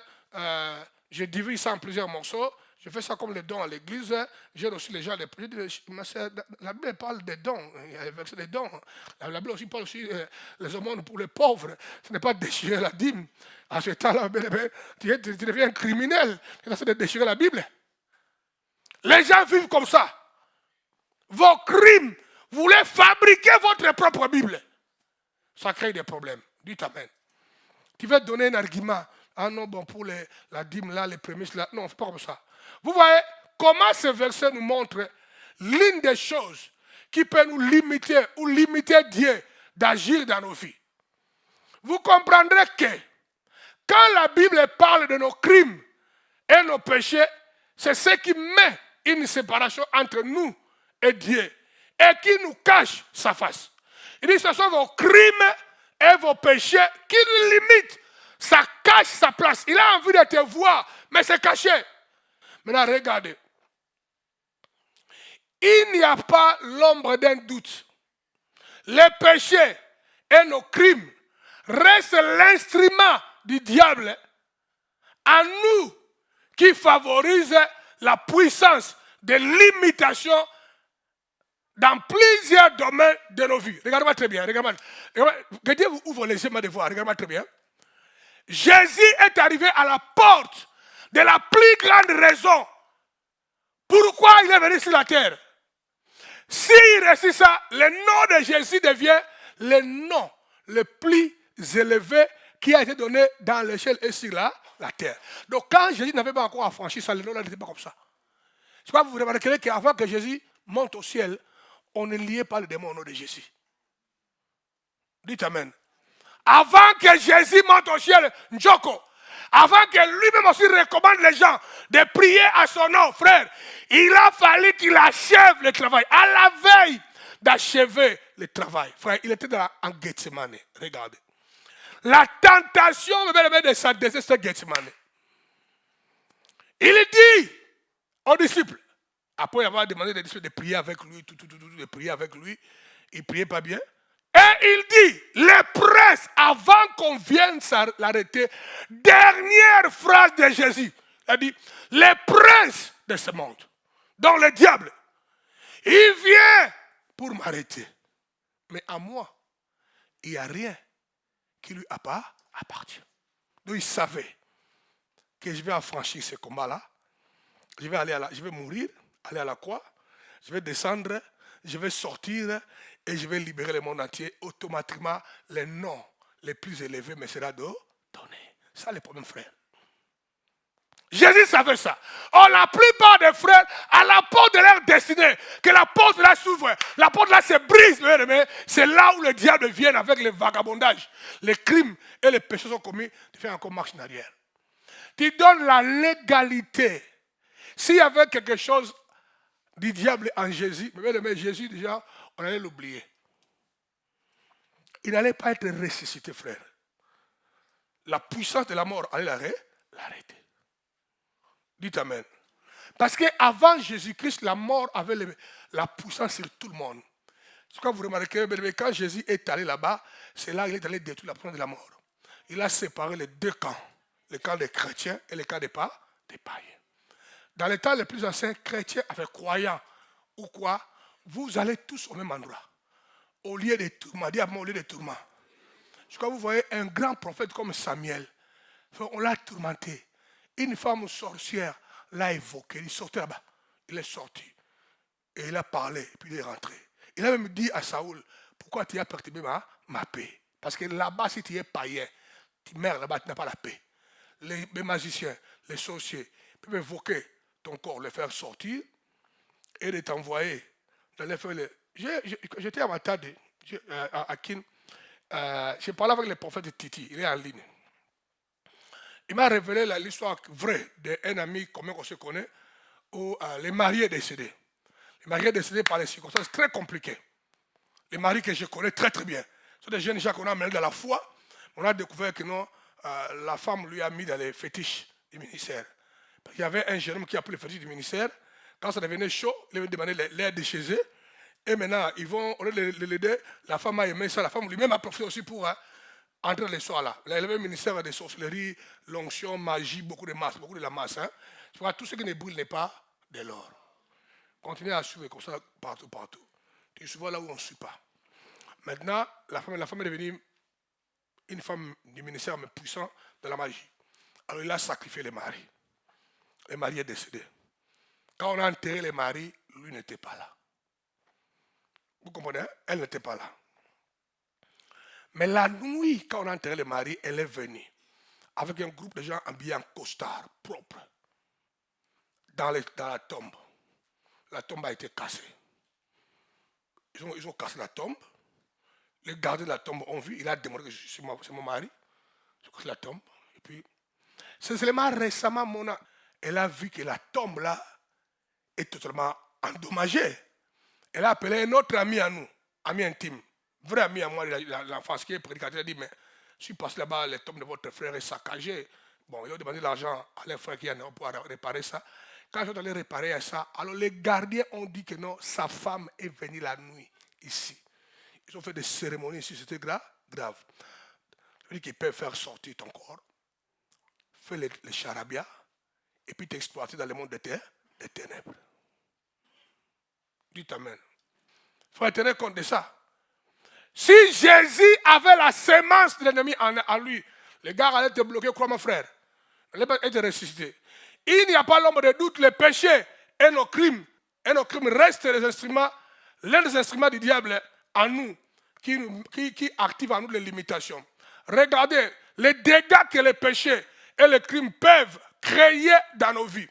je divise ça en plusieurs morceaux. Je fais ça comme les dons à l'église. J'aide aussi les gens. La Bible parle des dons. Il y a le verset des dons. La Bible aussi parle aussi les aumônes pour les pauvres. Ce n'est pas déchirer la dîme. À ce temps-là, tu deviens un criminel. Tu essaies de déchirer la Bible. Les gens vivent comme ça. Vos crimes, vous voulez fabriquer votre propre Bible. Ça crée des problèmes. Dites amen. Tu veux donner un argument. Ah non, bon, pour la dîme là, les prémices là. Non, c'est pas comme ça. Vous voyez comment ce verset nous montre l'une des choses qui peut nous limiter ou limiter Dieu d'agir dans nos vies. Vous comprendrez que quand la Bible parle de nos crimes et nos péchés, c'est ce qui met une séparation entre nous et Dieu et qui nous cache sa face. Il dit ce sont vos crimes et vos péchés qui nous limitent. Ça cache sa place. Il a envie de te voir, mais c'est caché. Maintenant, regardez. Il n'y a pas l'ombre d'un doute. Les péchés et nos crimes restent l'instrument du diable à nous qui favorise la puissance de l'imitation dans plusieurs domaines de nos vies. Regardez-moi très bien. Regardez-moi. Que Dieu vous ouvre les yeux de voir. Regardez-moi très bien. Jésus est arrivé à la porte de la plus grande raison Pourquoi il est venu sur la terre? S'il réussit ça, le nom de Jésus devient le nom le plus élevé qui a été donné dans l'échelle et sur la terre. Donc quand Jésus n'avait pas encore affranchi ça, le nom n'était pas comme ça. Je crois que vous remarquerez qu'avant que Jésus monte au ciel, on ne liait pas le démon au nom de Jésus. Dites Amen. Avant que Jésus monte au ciel, Njoko, avant que lui-même aussi recommande les gens de prier à son nom, frère, il a fallu qu'il achève le travail. À la veille d'achever le travail, frère, il était en Gethsemane. Regardez. La tentation de sa descente, c'est Gethsemane. Il dit aux disciples, après avoir demandé aux disciples de prier avec lui, de prier avec lui, il ne priait pas bien. Et il dit, les princes, avant qu'on vienne l'arrêter, dernière phrase de Jésus, il a dit, les princes de ce monde, dont le diable, il vient pour m'arrêter. Mais à moi, il n'y a rien qui lui appartient. Donc il savait que je vais affranchir ce combat-là, je vais mourir, aller à la croix, je vais descendre, je vais sortir et je vais libérer le monde entier. Automatiquement, le nom le plus élevé me sera donné. Ça, le problème, frère. Jésus savait ça. Or, la plupart des frères, à la porte de leur destinée, que la porte là s'ouvre, la porte là se brise, c'est là où le diable vient avec le vagabondage. Les crimes et les péchés sont commis, tu fais encore marche en arrière. Tu donnes la légalité. S'il y avait quelque chose du diable en Jésus, mais Jésus déjà, on allait l'oublier. Il n'allait pas être ressuscité, frère. La puissance de la mort allait l'arrêter. Dites Amen. Parce qu'avant Jésus-Christ, la mort avait la puissance sur tout le monde. C'est quand vous remarquez, quand Jésus est allé là-bas, c'est là qu'il est allé détruire la puissance de la mort. Il a séparé les deux camps, le camp des chrétiens et le camp des païens. Dans les temps les plus anciens, chrétiens avec croyants ou quoi, vous allez tous au même endroit. Au lieu des tourments, au lieu des tourments. Je crois que vous voyez un grand prophète comme Samuel. On l'a tourmenté. Une femme sorcière l'a évoqué. Il sortait là-bas. Il est sorti. Et il a parlé. Puis il est rentré. Il a même dit à Saoul, pourquoi tu as perturbé ma paix? Parce que là-bas, si tu es païen, tu meurs là-bas, tu n'as pas la paix. Les magiciens, les sorciers peuvent évoquer ton corps, le faire sortir et de t'envoyer dans les feuilles. J'étais à Matade, à Kin. J'ai parlé avec le prophète de Titi, il est en ligne. Il m'a révélé l'histoire vraie d'un ami commun qu'on se connaît, où le mari est décédé. Le mari est décédé par des circonstances très compliquées. Les maris que je connais très très bien. Ce sont des jeunes gens qu'on a amenés dans la foi. On a découvert que non, la femme lui a mis dans les fétiches du ministère. Il y avait un jeune homme qui a pris les fétiches du ministère. Quand ça devenait chaud, il avait demandé l'aide de chez eux. Et maintenant, ils vont l'aider. La femme a aimé ça. La femme lui-même a profité aussi pour entrer les soirs là. Il y avait le ministère des sorcelleries, l'onction, magie, beaucoup de masse, beaucoup de la masse. Hein. Tu vois, tout ce qui ne brûle n'est pas de l'or. Continuez à suivre comme ça partout. Tu es souvent là où on ne suit pas. Maintenant, la femme est devenue une femme du ministère mais puissant de la magie. Alors il a sacrifié le mari. Le mari est décédé. Quand on a enterré le mari, lui n'était pas là. Vous comprenez? Elle n'était pas là. Mais la nuit, quand on a enterré le mari, elle est venue avec un groupe de gens habillés en costard, propre, dans la tombe. La tombe a été cassée. Ils ont cassé la tombe. Les gardiens de la tombe ont vu. Il a demandé que c'est mon mari. J'ai cassé la tombe. Et puis, c'est seulement récemment, elle a vu que la tombe là est totalement endommagée. Elle a appelé un autre ami à nous, ami intime, vrai ami à moi, l'enfance qui est prédicateur. Il a dit, mais je suis passé là-bas, la tombe de votre frère est saccagée. Bon, ils ont demandé l'argent à leur frère qui en a pour réparer ça. Quand ils sont allés réparer ça, alors les gardiens ont dit que non, sa femme est venue la nuit ici. Ils ont fait des cérémonies ici, c'était grave. Ça veut dire qu'ils peuvent faire sortir ton corps, faire les charabia, et puis t'exploiter dans le monde des ténèbres. Dites Amen. Il faut tenir compte de ça. Si Jésus avait la sémence de l'ennemi en lui, les gars allaient te bloquer, quoi mon frère? Il n'allait pas être ressuscité. Il n'y a pas l'ombre de doute, le péché et nos crimes restent les instruments, l'un des instruments du diable en nous, qui active en nous les limitations. Regardez les dégâts que les péchés et les crimes peuvent créer dans nos vies.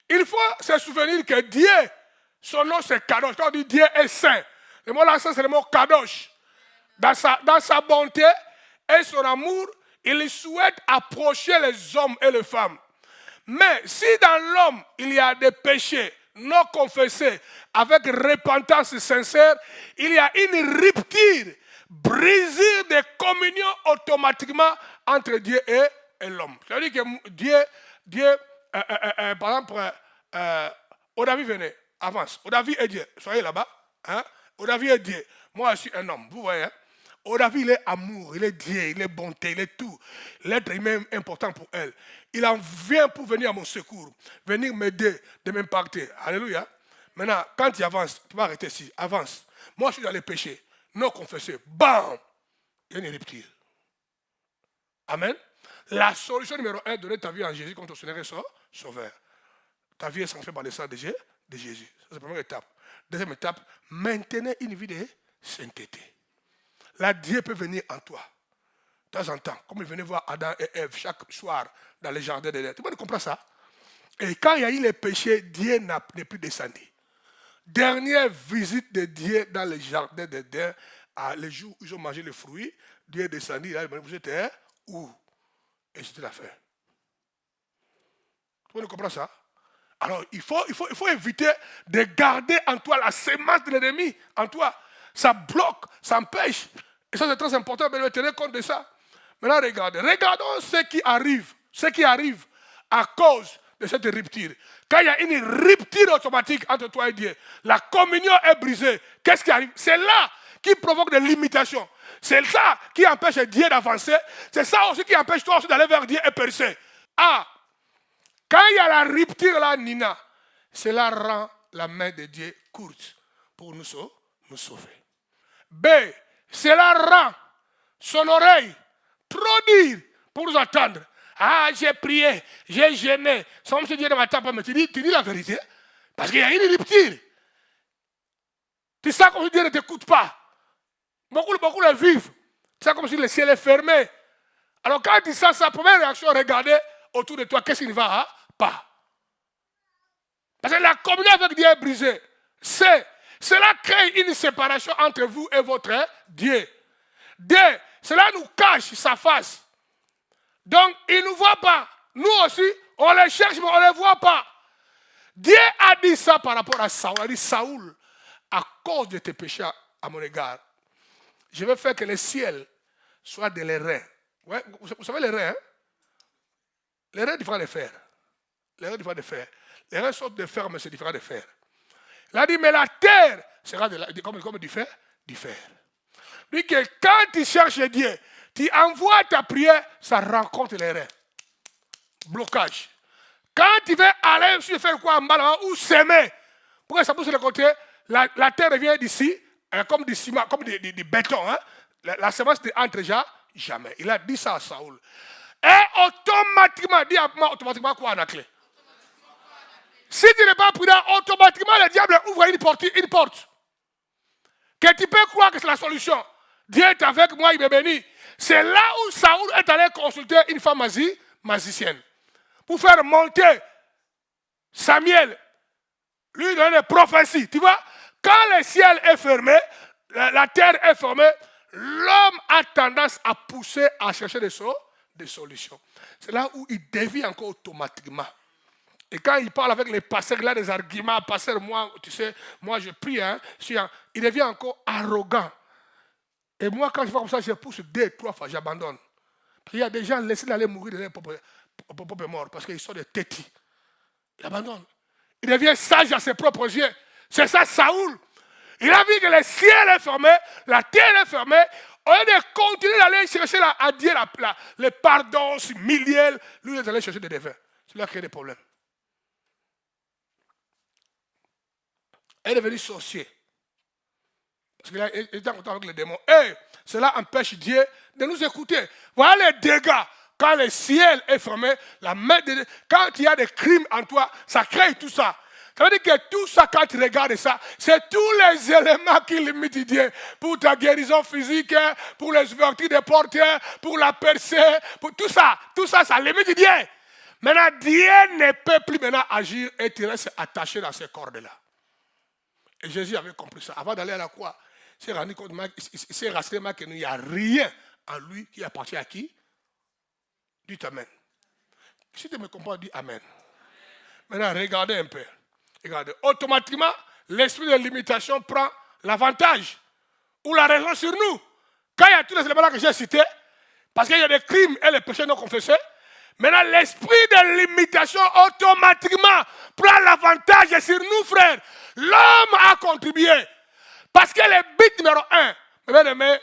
Il faut se souvenir que Dieu, son nom c'est Kadosh. Quand on dit Dieu est saint, le mot là c'est le mot Kadosh. Dans sa bonté et son amour, il souhaite approcher les hommes et les femmes. Mais si dans l'homme, il y a des péchés non confessés, avec repentance sincère, il y a une rupture, brisure de communion automatiquement entre Dieu et l'homme. C'est-à-dire que Dieu par exemple, Odavi venez, avance. Odavi est Dieu, soyez là-bas. Hein? Odavi est Dieu. Moi, je suis un homme, vous voyez. Hein? Odavi, il est amour, il est Dieu, il est bonté, il est tout. L'être humain est important pour elle. Il en vient pour venir à mon secours, venir m'aider de m'impacter. Alléluia. Maintenant, quand il avance, tu vas arrêter ici, avance. Moi, je suis dans les péchés, non confessés. Bam! Il y a une rupture. Amen. La solution numéro 1, donner ta vie en Jésus comme ton Seigneur et Sauveur. Ta vie est sanctifiée par le sang de Jésus. C'est la première étape. Deuxième étape, maintenez une vie de sainteté. Là, Dieu peut venir en toi. De temps en temps, comme il venait voir Adam et Ève chaque soir dans les jardins d'Éden. Tout le monde comprend ça? Et quand il y a eu les péchés, Dieu n'est plus descendu. Dernière visite de Dieu dans les jardins d'Éden, le jour où ils ont mangé les fruits, Dieu est descendu, il a dit, vous êtes où? Et c'était la fin. Tout le monde comprend ça? Alors, il faut éviter de garder en toi la sémence de l'ennemi, en toi. Ça bloque, ça empêche. Et ça, c'est très important de tenir compte de ça. Maintenant, regardons ce qui arrive à cause de cette rupture. Quand il y a une rupture automatique entre toi et Dieu, la communion est brisée. Qu'est-ce qui arrive? C'est là qui provoque des limitations. C'est ça qui empêche Dieu d'avancer. C'est ça aussi qui empêche toi aussi d'aller vers Dieu et percer. Ah, quand il y a la rupture là, Nina, cela rend la main de Dieu courte pour nous sauver. B, cela rend son oreille trop dure pour nous attendre. Ah, j'ai prié, j'ai gêné. Sans me dire dans ma table, mais tu dis la vérité. Parce qu'il y a une rupture. Tu sais comme si Dieu ne t'écoute pas. Beaucoup le vivent. Tu sais comme si le ciel est fermé. Alors quand tu sens sa première réaction, regardez autour de toi, qu'est-ce qui ne va pas. Parce que la communion avec Dieu est brisée. Cela crée une séparation entre vous et votre Dieu. Cela nous cache sa face. Donc, il ne nous voit pas. Nous aussi, on les cherche, mais on ne les voit pas. Dieu a dit ça par rapport à Saoul. Il a dit, Saoul, à cause de tes péchés à mon égard, je vais faire que le ciel soit de les reins. Ouais, vous savez les reins, hein? Les reins différents de fer. Les reins sont de fer, mais c'est différent de fer. Il a dit, mais la terre sera comme du fer. Lui que quand tu cherches Dieu, tu envoies ta prière, ça rencontre les reins. Blocage. Quand tu veux aller faire quoi en bas ou s'aimer, pour que ça pousse de côté, la terre revient d'ici, comme du ciment, comme du béton. Hein? La semence n'entre jamais. Il a dit ça à Saoul. Et automatiquement, automatiquement quoi en a clé? Si tu n'es pas prudent, automatiquement le diable ouvre une porte. Que tu peux croire que c'est la solution. Dieu est avec moi, il me bénit. C'est là où Saoul est allé consulter une femme magicienne. Pour faire monter Samuel. Lui donne des prophéties. Tu vois, quand le ciel est fermé, la terre est fermée, l'homme a tendance à pousser à chercher des solutions. C'est là où il dévie encore automatiquement. Et quand il parle avec les pasteurs, il a des arguments. Pasteur, moi, tu sais, moi je prie, hein, il devient encore arrogant. Et moi, quand je vois comme ça, je pousse 2-3 fois, j'abandonne. Il y a des gens laissés d'aller mourir de leur propre mort parce qu'ils sont des têtis. Il abandonne. Il devient sage à ses propres yeux. C'est ça, Saoul. Il a vu que le ciel est fermé, la terre est fermée. Au lieu de continuer d'aller chercher à Dieu le pardon milliel, lui, il est allé chercher des devins. Cela crée des problèmes. Elle est devenue sorcier. Parce qu'il était en contact avec les démons. Et cela empêche Dieu de nous écouter. Voilà les dégâts. Quand le ciel est fermé, la main de Dieu, quand il y a des crimes en toi, ça crée tout ça. Ça veut dire que tout ça, quand tu regardes ça, c'est tous les éléments qui limitent Dieu. Pour ta guérison physique, pour les ouvertures des portes, pour la percée, pour tout ça, ça limite Dieu. Maintenant, Dieu ne peut plus maintenant agir et tu restes attaché dans ces cordes-là. Et Jésus avait compris ça. Avant d'aller à la croix, il s'est rendu compte qu'il n'y a rien en lui qui appartient à qui? Dites Amen. Si tu me comprends, dis Amen. Maintenant, regardez un peu. Regardez. Automatiquement, l'esprit de limitation prend l'avantage ou la raison sur nous. Quand il y a tous les éléments que j'ai cités, parce qu'il y a des crimes et les péchés non confessés, maintenant, l'esprit de limitation automatiquement prend l'avantage sur nous, frères. L'homme a contribué. Parce que le but numéro 1, bien-aimé,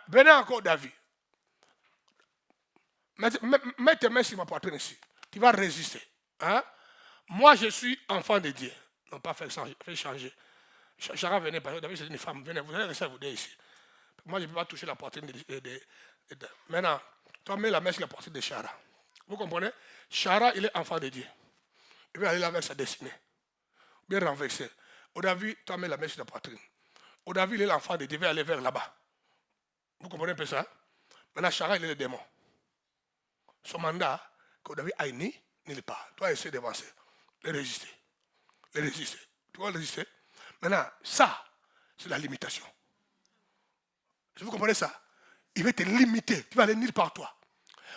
venez encore David. Mets tes mains sur ma poitrine ici. Tu vas résister. Hein? Moi, je suis enfant de Dieu. Non, pas faire changer. Chara, venez, David, c'est une femme. Venez, vous allez rester vous deux ici. Moi, je ne peux pas toucher la poitrine de. Maintenant, toi, mets la main sur la poitrine de Chara. Vous comprenez? Chara, il est enfant de Dieu. Il va aller là vers sa destinée. Bien renversé. Au David, toi, mets la main sur la poitrine. Au David, il est l'enfant de Dieu. Il va aller vers là-bas. Vous comprenez un peu ça? Maintenant, Chara, il est le démon. Son mandat, que David aille n'est pas. Toi, essaie d'avancer. Les résister. Tu vas résister. Maintenant, ça, c'est la limitation. Vous comprenez ça? Il va te limiter. Tu vas aller nulle part toi.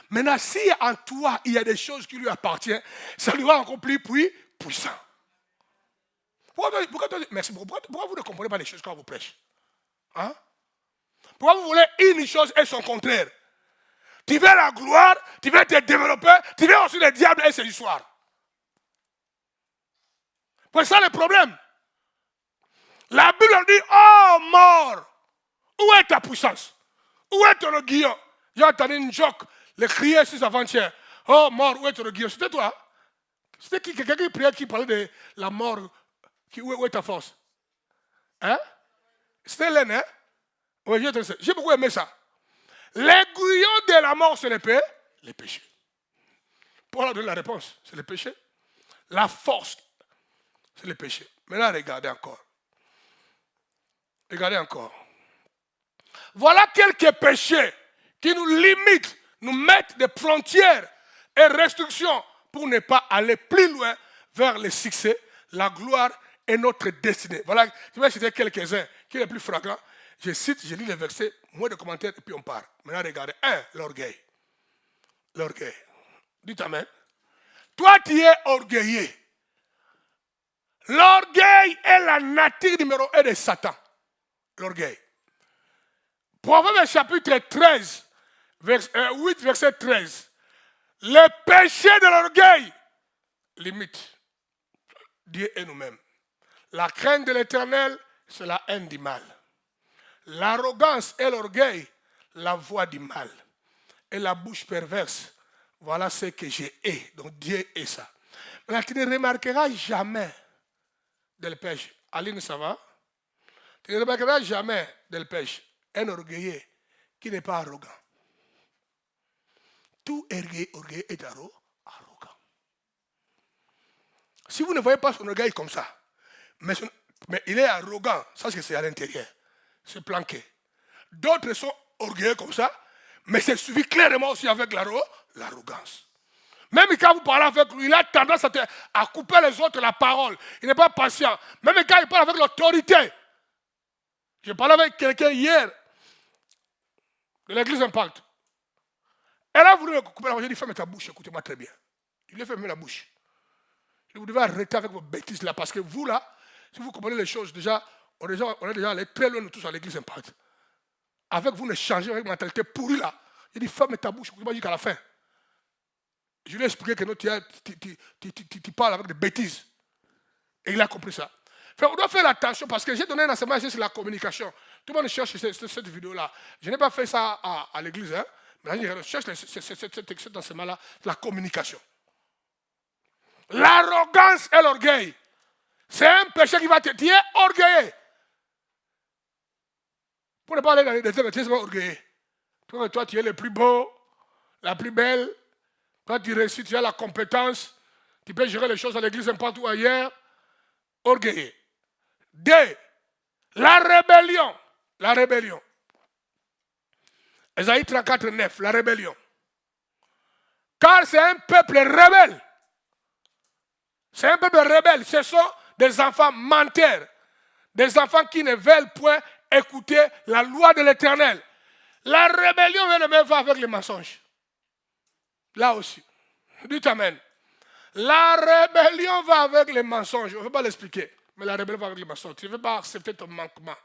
Maintenant, si en toi, il y a des choses qui lui appartiennent, ça lui rend encore plus puissant. Pourquoi vous ne comprenez pas les choses quand on vous prêche? Hein? Pourquoi vous voulez une chose et son contraire? Tu veux la gloire, tu veux te développer, tu veux aussi le diable et ses histoires. C'est ça le problème. La Bible dit, oh mort, où est ta puissance? Où est ton aiguillon? J'ai entendu une joke, le crier sur avant-hier. Oh mort, où est ton aiguillon? C'était toi? C'était qui? Quelqu'un qui priait, qui parlait de la mort. Où est ta force? Hein? C'était l'un, hein? Oui, j'ai beaucoup aimé ça. L'aiguillon de la mort, c'est les péchés. Pour leur donner la réponse, c'est le péché. La force, c'est le péché. Maintenant, regardez encore. Regardez encore. Voilà quelques péchés qui nous limitent, nous mettent des frontières et restrictions pour ne pas aller plus loin vers le succès, la gloire et notre destinée. Voilà, je vais citer quelques-uns qui sont les plus flagrants. Je lis les versets, moins de commentaires et puis on part. Maintenant, regardez. 1, l'orgueil. L'orgueil. Dites Amen. Toi, tu es orgueilleux. L'orgueil est la nature numéro 1 de Satan. L'orgueil. Proverbe chapitre 13, 8, verset 13. Le péché de l'orgueil limite Dieu et nous-mêmes. La crainte de l'Éternel, c'est la haine du mal. L'arrogance et l'orgueil, la voix du mal. Et la bouche perverse, voilà ce que j'ai hais. Donc Dieu est ça. Mais tu ne remarqueras jamais de le péché. Aline, ça va? Tu ne remarqueras jamais de le péché. Un orgueilleux qui n'est pas arrogant. Tout orgueil est arrogant. Si vous ne voyez pas son orgueil comme ça, mais il est arrogant, ça c'est à l'intérieur. C'est planqué. D'autres sont orgueilleux comme ça, mais c'est suivi clairement aussi avec l'arrogance. Même quand vous parlez avec lui, il a tendance à couper les autres la parole. Il n'est pas patient. Même quand il parle avec l'autorité. Je parlais avec quelqu'un hier de l'église Impact. Elle a voulu me couper la parole. J'ai dit, ferme ta bouche, écoutez-moi très bien. Je lui ai fermé la bouche. Vous devez arrêter avec vos bêtises là, parce que vous là, si vous comprenez les choses, déjà, on est déjà allé très loin de tous à l'église Impact. Avec vous, ne changez avec une mentalité pourrie là. Il dit, ferme ta bouche, écoute-moi jusqu'à la fin. Je lui ai expliqué que non, tu parles avec des bêtises. Et il a compris ça. Enfin, on doit faire attention parce que j'ai donné un enseignement sur la communication. Tout le monde cherche cette vidéo-là. Je n'ai pas fait ça à l'église, hein, mais je cherche cet enseignement-là, la communication. L'arrogance et l'orgueil. C'est un péché qui va te dire orgueilleux. Pour ne pas aller dans les détails, tu es orgueilleux. Toi, tu es le plus beau, la plus belle. Quand tu réussis, tu as la compétence. Tu peux gérer les choses à l'église n'importe où ailleurs. orgueilleux. 2. La rébellion. La rébellion. Ésaïe 34, 9, la rébellion. Car c'est un peuple rebelle. C'est un peuple rebelle. Ce sont des enfants menteurs. Des enfants qui ne veulent point écouter la loi de l'Éternel. La rébellion va avec les mensonges. Là aussi. Dites Amen. La rébellion va avec les mensonges. On ne veut pas l'expliquer. Mais la rébellion va avec les mensonges. Tu ne veux pas accepter ton manquement.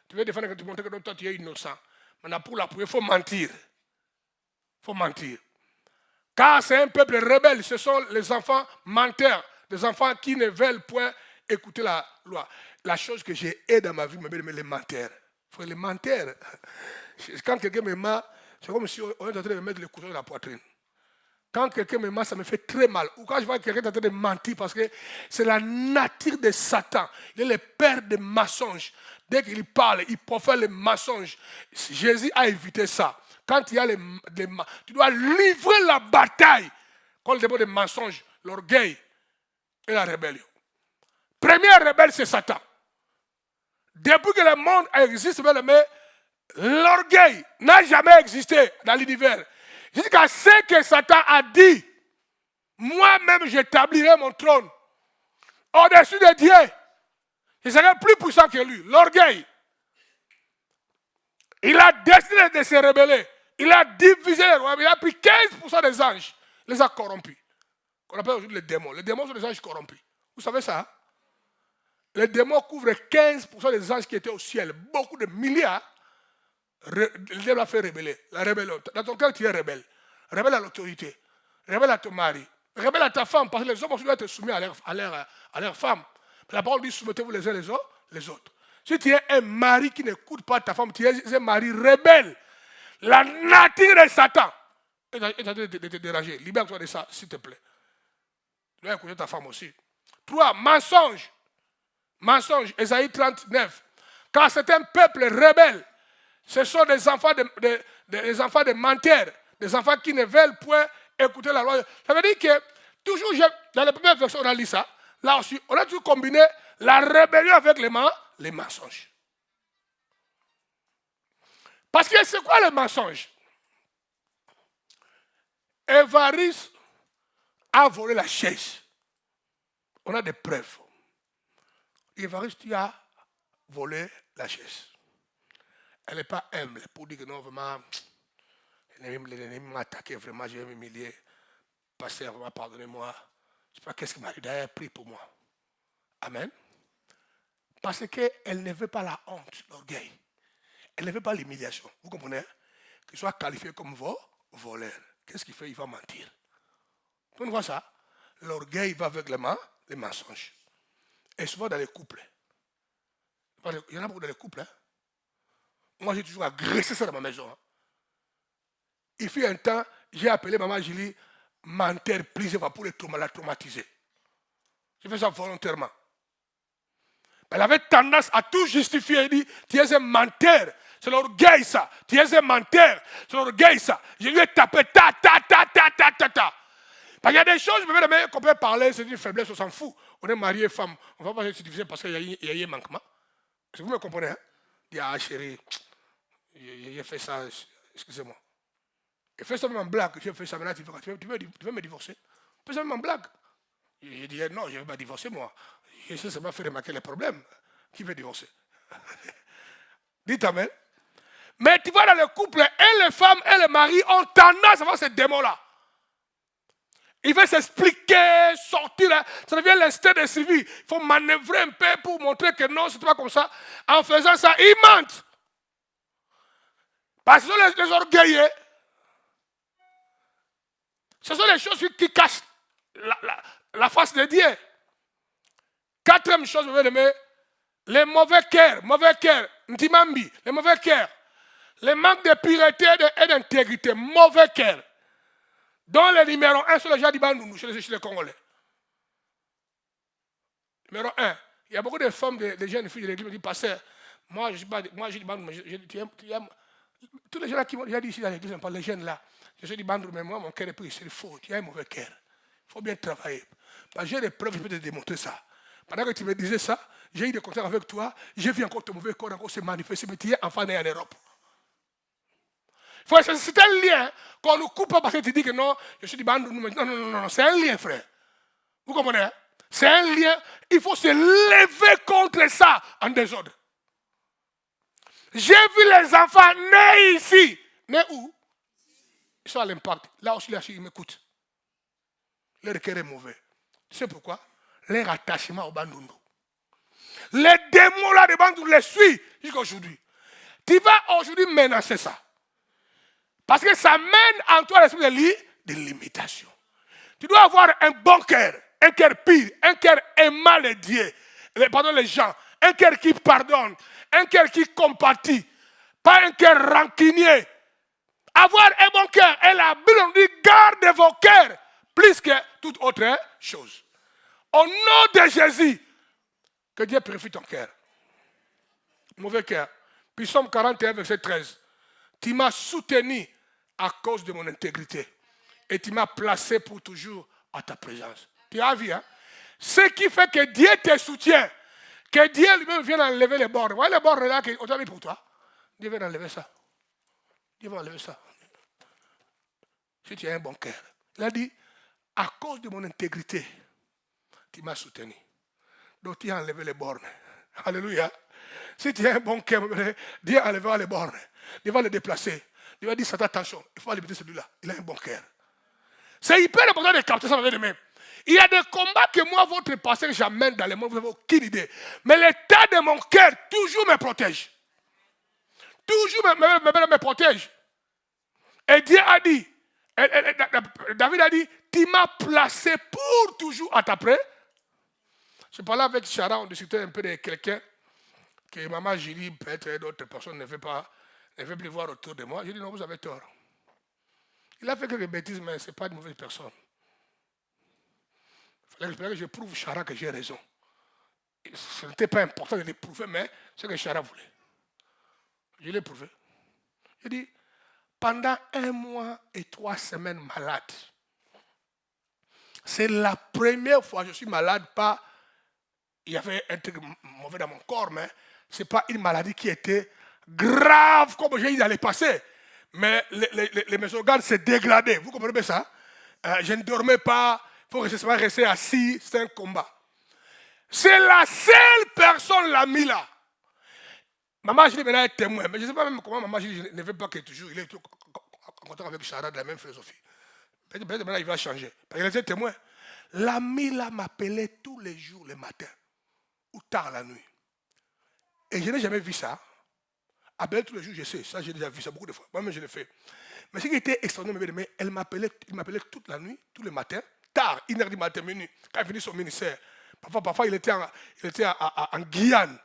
Tu veux défendre que tu montres que toi tu es innocent. Maintenant pour l'appuyer, il faut mentir. Il faut mentir. Car c'est un peuple rebelle. Ce sont les enfants menteurs. Des enfants qui ne veulent point écouter la loi. La chose que j'ai aidé dans ma vie, mais les menteurs. Il faut les menteurs. Quand quelqu'un me ment, c'est comme si on est en train de me mettre le couteau dans la poitrine. Quand quelqu'un me ment, ça me fait très mal. Ou quand je vois quelqu'un en train de mentir, parce que c'est la nature de Satan. Il est le père des mensonges. Dès qu'il parle, il profère les mensonges. Jésus a évité ça. Quand il y a tu dois livrer la bataille contre le démon des mensonges, l'orgueil et la rébellion. Premier rebelle, c'est Satan. Depuis que le monde existe, l'orgueil n'a jamais existé dans l'univers. Jusqu'à ce que Satan a dit, moi-même j'établirai mon trône au-dessus de Dieu. Je serai plus puissant que lui. L'orgueil. Il a décidé de se rebeller. Il a divisé les royaumes. Il a pris 15% des anges. Il les a corrompus. On appelle aujourd'hui les démons. Les démons sont des anges corrompus. Vous savez ça? Hein? Les démons couvrent 15% des anges qui étaient au ciel. Beaucoup de milliards. Le diable a fait rebeller. La rébellion. Dans ton cœur, tu es rebelle. Rebelle à l'autorité. Rebelle à ton mari. Rebelle à ta femme. Parce que les hommes doivent être soumis à leur femme. La parole dit soumettez-vous les uns les autres. Si tu es un mari qui n'écoute pas ta femme, tu es un mari rebelle. La nature de Satan est en train de te déranger. Libère-toi de ça, s'il te plaît. Tu dois écouter ta femme aussi. 3. Mensonge. Mensonge. Ésaïe 39. Car c'est un peuple rebelle. Ce sont des enfants de menteurs. Des enfants qui ne veulent point écouter la loi. Ça veut dire que, toujours, dans les premières versions, on a lu ça. Là aussi, on a toujours combiné la rébellion avec les mensonges. Parce que c'est quoi le mensonge? Évariste a volé la chaise. On a des preuves. Évariste, tu as volé la chaise. Elle n'est pas humble pour dire que non, vraiment, l'ennemi m'a attaqué, vraiment, je vais m'humilier. Pasteur, vraiment, pardonnez-moi. Je ne sais pas qu'est-ce qui m'a dit, d'ailleurs, prie pour moi. Amen. Parce qu'elle ne veut pas la honte, l'orgueil. Elle ne veut pas l'humiliation. Vous comprenez? Qu'il soit qualifié comme voleur. Qu'est-ce qu'il fait? Il va mentir. On voit ça. L'orgueil va avec les mensonges. Et souvent dans les couples. Il y en a beaucoup dans les couples. Hein? Moi, j'ai toujours agressé ça dans ma maison. Hein? Il fut un temps, j'ai appelé maman Julie menteur prise pour la traumatiser. J'ai fait ça volontairement. Elle avait tendance à tout justifier. Elle dit, tu es un menteur. C'est l'orgueil ça. Tu es un menteur. C'est l'orgueil ça. Je lui ai tapé ta. Parce qu'il y a des choses, qu'on peut parler, c'est une faiblesse, on s'en fout. On est marié, femme. On ne va pas se diviser parce qu'il y a eu un manquement. Est-ce que vous me comprenez? Hein? Il dit, ah chérie, j'ai fait ça, excusez-moi. Il fait ça même en blague. J'ai fait ça maintenant, tu veux me divorcer? Il fait ça même en blague. Je dis, non, je ne vais pas divorcer moi. Je sais, ça m'a fait remarquer les problèmes. Qui veut divorcer? Dites amen. Mais tu vois, dans le couple, et les femmes et les maris ont tendance à avoir ce démon-là. Il veut s'expliquer, sortir, là. Ça devient l'instinct de survie. Il faut manœuvrer un peu pour montrer que non, c'est pas comme ça. En faisant ça, ils mentent. Parce que ce sont les orgueilleux. Ce sont les choses qui cachent la face de Dieu. Quatrième chose, vous voyez, les mauvais cœurs, ntimambi, les mauvais cœurs, les manques de pureté et d'intégrité, mauvais cœurs. Dans le numéro 1, sur les gens d'Ibandounou, chez les Congolais. Numéro 1, il y a beaucoup de femmes, de jeunes filles de l'église qui me disent, pasteur, moi je dis Bandounou, mais tous les gens qui m'ont déjà dit ici dans l'église, pas les jeunes là, je dis Bandounou, mais moi mon cœur est pris, c'est faux, tu as un mauvais cœur. Il faut bien travailler. Parce que j'ai des preuves, je peux te démontrer ça. Pendant que tu me disais ça, j'ai eu des contacts avec toi, j'ai vu encore ton mauvais corps encore se manifester, mais tu es enfant né en Europe. C'est un lien qu'on ne coupe pas parce que tu dis que non, je suis du Bandundu. Non, c'est un lien, frère. Vous comprenez? Hein? C'est un lien, il faut se lever contre ça en désordre. J'ai vu les enfants nés ici. Nés où? Ils sont à l'impact. Là aussi, ils m'écoutent. Leur cœur est mauvais. Tu sais pourquoi? Leur attachement au Bandundu. Les démons là de Bandundu les suivent jusqu'à aujourd'hui. Tu vas aujourd'hui menacer ça. Parce que ça mène en toi l'esprit de limitation. Tu dois avoir un bon cœur, un cœur pur, un cœur aimant les dieux, les gens, un cœur qui pardonne, un cœur qui compatit, pas un cœur rancunier. Avoir un bon cœur, et la Bible nous dit garde vos cœurs plus que toute autre chose. Au nom de Jésus, que Dieu purifie ton cœur. Mauvais cœur. Puis Psaume 41, verset 13. Tu m'as soutenu à cause de mon intégrité. Et tu m'as placé pour toujours à ta présence. Tu as vu, hein? Ce qui fait que Dieu te soutient. Que Dieu lui-même vienne enlever les bornes. Vous voyez les bornes là qu'on a mis pour toi? Dieu vient enlever ça. Dieu va enlever ça. Si tu as un bon cœur. Il a dit, à cause de mon intégrité, tu m'as soutenu. Donc tu as enlevé les bornes. Alléluia. Si tu as un bon cœur, Dieu enlèvera les bornes. Dieu va les déplacer. Dieu va dire, Satan, attention, il faut limiter celui-là. Il a un bon cœur. C'est hyper important de capter ça avec les mains. Il y a des combats que moi, votre passé, j'amène dans les mondes, vous n'avez aucune idée. Mais l'état de mon cœur toujours me protège. Toujours me protège. Et Dieu a dit, David a dit, tu m'as placé pour toujours à ta près. Je parlais avec Chara, on discutait un peu de quelqu'un que maman Julie, peut-être d'autres personnes ne veulent plus voir autour de moi. Je dis non, vous avez tort. Il a fait quelques bêtises, mais ce n'est pas une mauvaise personne. Il fallait que je prouve Chara que j'ai raison. Ce n'était pas important de le prouver, mais c'est ce que Chara voulait. Je l'ai prouvé. Il dit, pendant 1 mois et 3 semaines malade, c'est la première fois que je suis malade, pas, il y avait un truc mauvais dans mon corps, mais ce n'est pas une maladie qui était grave comme j'ai eu dans le passé. Mais mes organes se dégradaient. Vous comprenez bien ça? Je ne dormais pas, il faut rester assis, c'est un combat. C'est la seule personne l'a mis là. Maman Julie maintenant est témoin, mais je ne sais pas même comment Maman Julie ne veut pas que toujours, il est en contact avec Chara de la même philosophie. Peut-être maintenant il va changer. Parce qu'il était témoin. L'ami là m'appelait tous les jours le matin ou tard la nuit. Et je n'ai jamais vu ça. Appeler tous les jours, je sais, ça j'ai déjà vu ça beaucoup de fois. Moi-même je l'ai fait. Mais ce qui était extraordinaire, il m'appelait toute la nuit, tous les matins, tard, 1h du matin, minuit, quand il finit son ministère. Parfois il était en Guyane,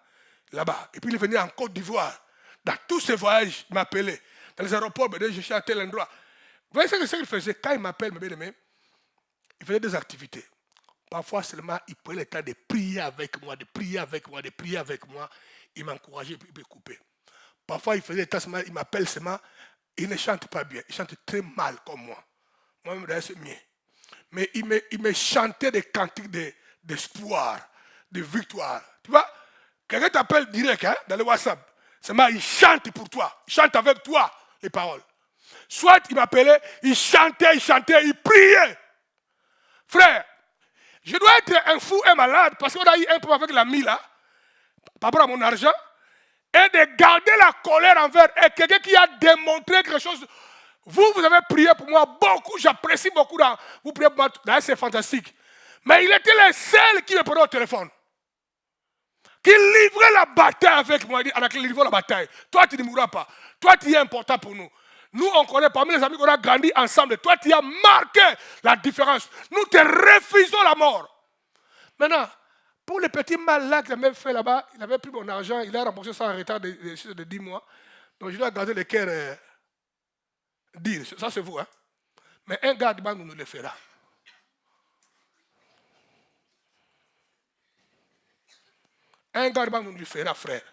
là-bas. Et puis il venait en Côte d'Ivoire. Dans tous ses voyages, il m'appelait. Dans les aéroports, je suis à tel endroit. Vous voyez ce qu'il faisait? Quand il m'appelle, il faisait des activités. Parfois seulement, il prenait le temps de prier avec moi, de prier avec moi. Il m'encourageait et puis il me coupait. Parfois, il faisait le temps seulement, il m'appelle seulement. Il ne chante pas bien, il chante très mal comme moi. Moi-même, d'ailleurs, c'est mieux. Mais il me chantait des cantiques d'espoir, de victoire. Tu vois, quelqu'un t'appelle direct dans le WhatsApp. Seulement, il chante pour toi. Il chante avec toi les paroles. Soit il m'appelait, il chantait, il priait. Frère, je dois être un fou et malade parce qu'on a eu un problème avec l'ami là, par rapport à mon argent, et de garder la colère envers quelqu'un qui a démontré quelque chose. Vous avez prié pour moi beaucoup, j'apprécie beaucoup. Vous priez pour moi, c'est fantastique. Mais il était le seul qui me prenait au téléphone. Qui livrait la bataille avec moi, avec qui livrait la bataille. Toi, tu ne mourras pas. Toi, tu es important pour nous. Nous, on connaît parmi les amis qu'on a grandi ensemble. Toi, tu as marqué la différence. Nous te refusons la mort. Maintenant, pour le petit mal là qu'il avait fait là-bas, il avait pris mon argent, il a remboursé ça en retard de 10 mois. Donc, je dois garder le cœur dire. Ça, c'est vous. Hein? Mais un gars de nous le fera. Un gars de nous le fera, frère.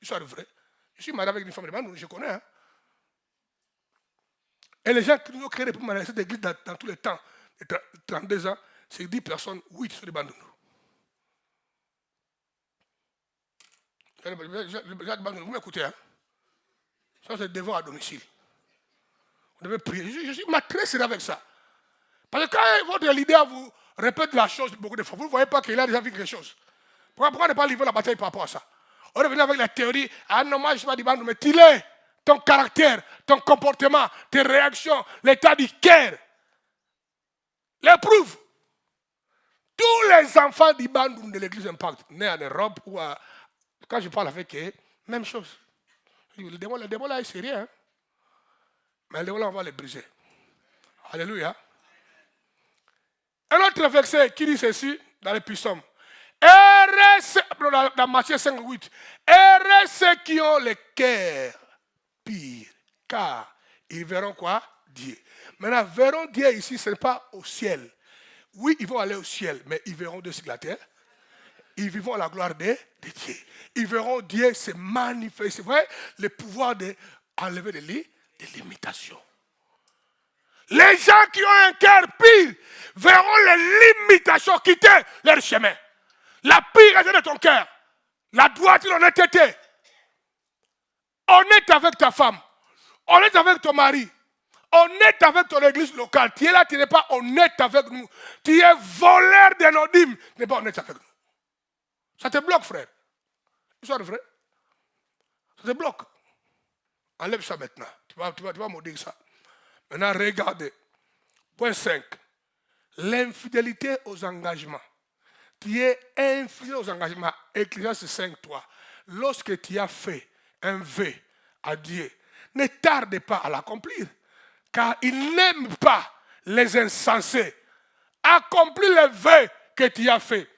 Histoire vrai. Je suis marié avec une femme de Bandundu, je connais. Hein? Et les gens qui nous ont créé pour marier cette église dans tous les temps, 32 ans, c'est 10 personnes, 8 sont de Bandundu. Vous m'écoutez, hein? Ça, c'est devant à domicile. Vous devez prier. Je suis très sérieux avec ça. Parce que quand votre leader vous répète la chose beaucoup de fois, vous ne voyez pas qu'il a déjà vu quelque chose. Pourquoi ne pas livrer la bataille par rapport à ça? On est venu avec la théorie, ah non, moi je ne suis pas du bandou, mais tu l'es. Ton caractère, ton comportement, tes réactions, l'état du cœur. Les prouve. Tous les enfants du bandou de l'église Impact, nés en Europe ou quand je parle avec eux, même chose. Le démon là, c'est rien. Hein? Mais le démon là, on va les briser. Alléluia. Un autre verset qui dit ceci dans les psaumes. Dans Matthieu 5, 8. Heureux ceux qui ont le cœur pire, car ils verront quoi? Dieu. Maintenant, verront Dieu ici, ce n'est pas au ciel. Oui, ils vont aller au ciel, mais ils verront Dieu sur la terre. Ils vivront la gloire de Dieu. Ils verront Dieu se manifester. C'est vrai, le pouvoir d'enlever des limitations. Les gens qui ont un cœur pire verront les limitations quitter leur chemin. La pureté de ton cœur, la droiture, l'honnêteté. Honnête avec ta femme, honnête avec ton mari, honnête avec ton église locale. Tu es là, tu n'es pas honnête avec nous. Tu es voleur de nos dîmes, tu n'es pas honnête avec nous. Ça te bloque, frère. Histoire de vrai. Ça te bloque. Enlève ça maintenant. Tu vas me dire ça. Maintenant, regardez. Point 5. L'infidélité aux engagements. Tu es infidèle aux engagements. Ecclésiaste 5, 3. Lorsque tu as fait un vœu à Dieu, ne tarde pas à l'accomplir. Car il n'aime pas les insensés. Accomplis le vœu que tu as fait.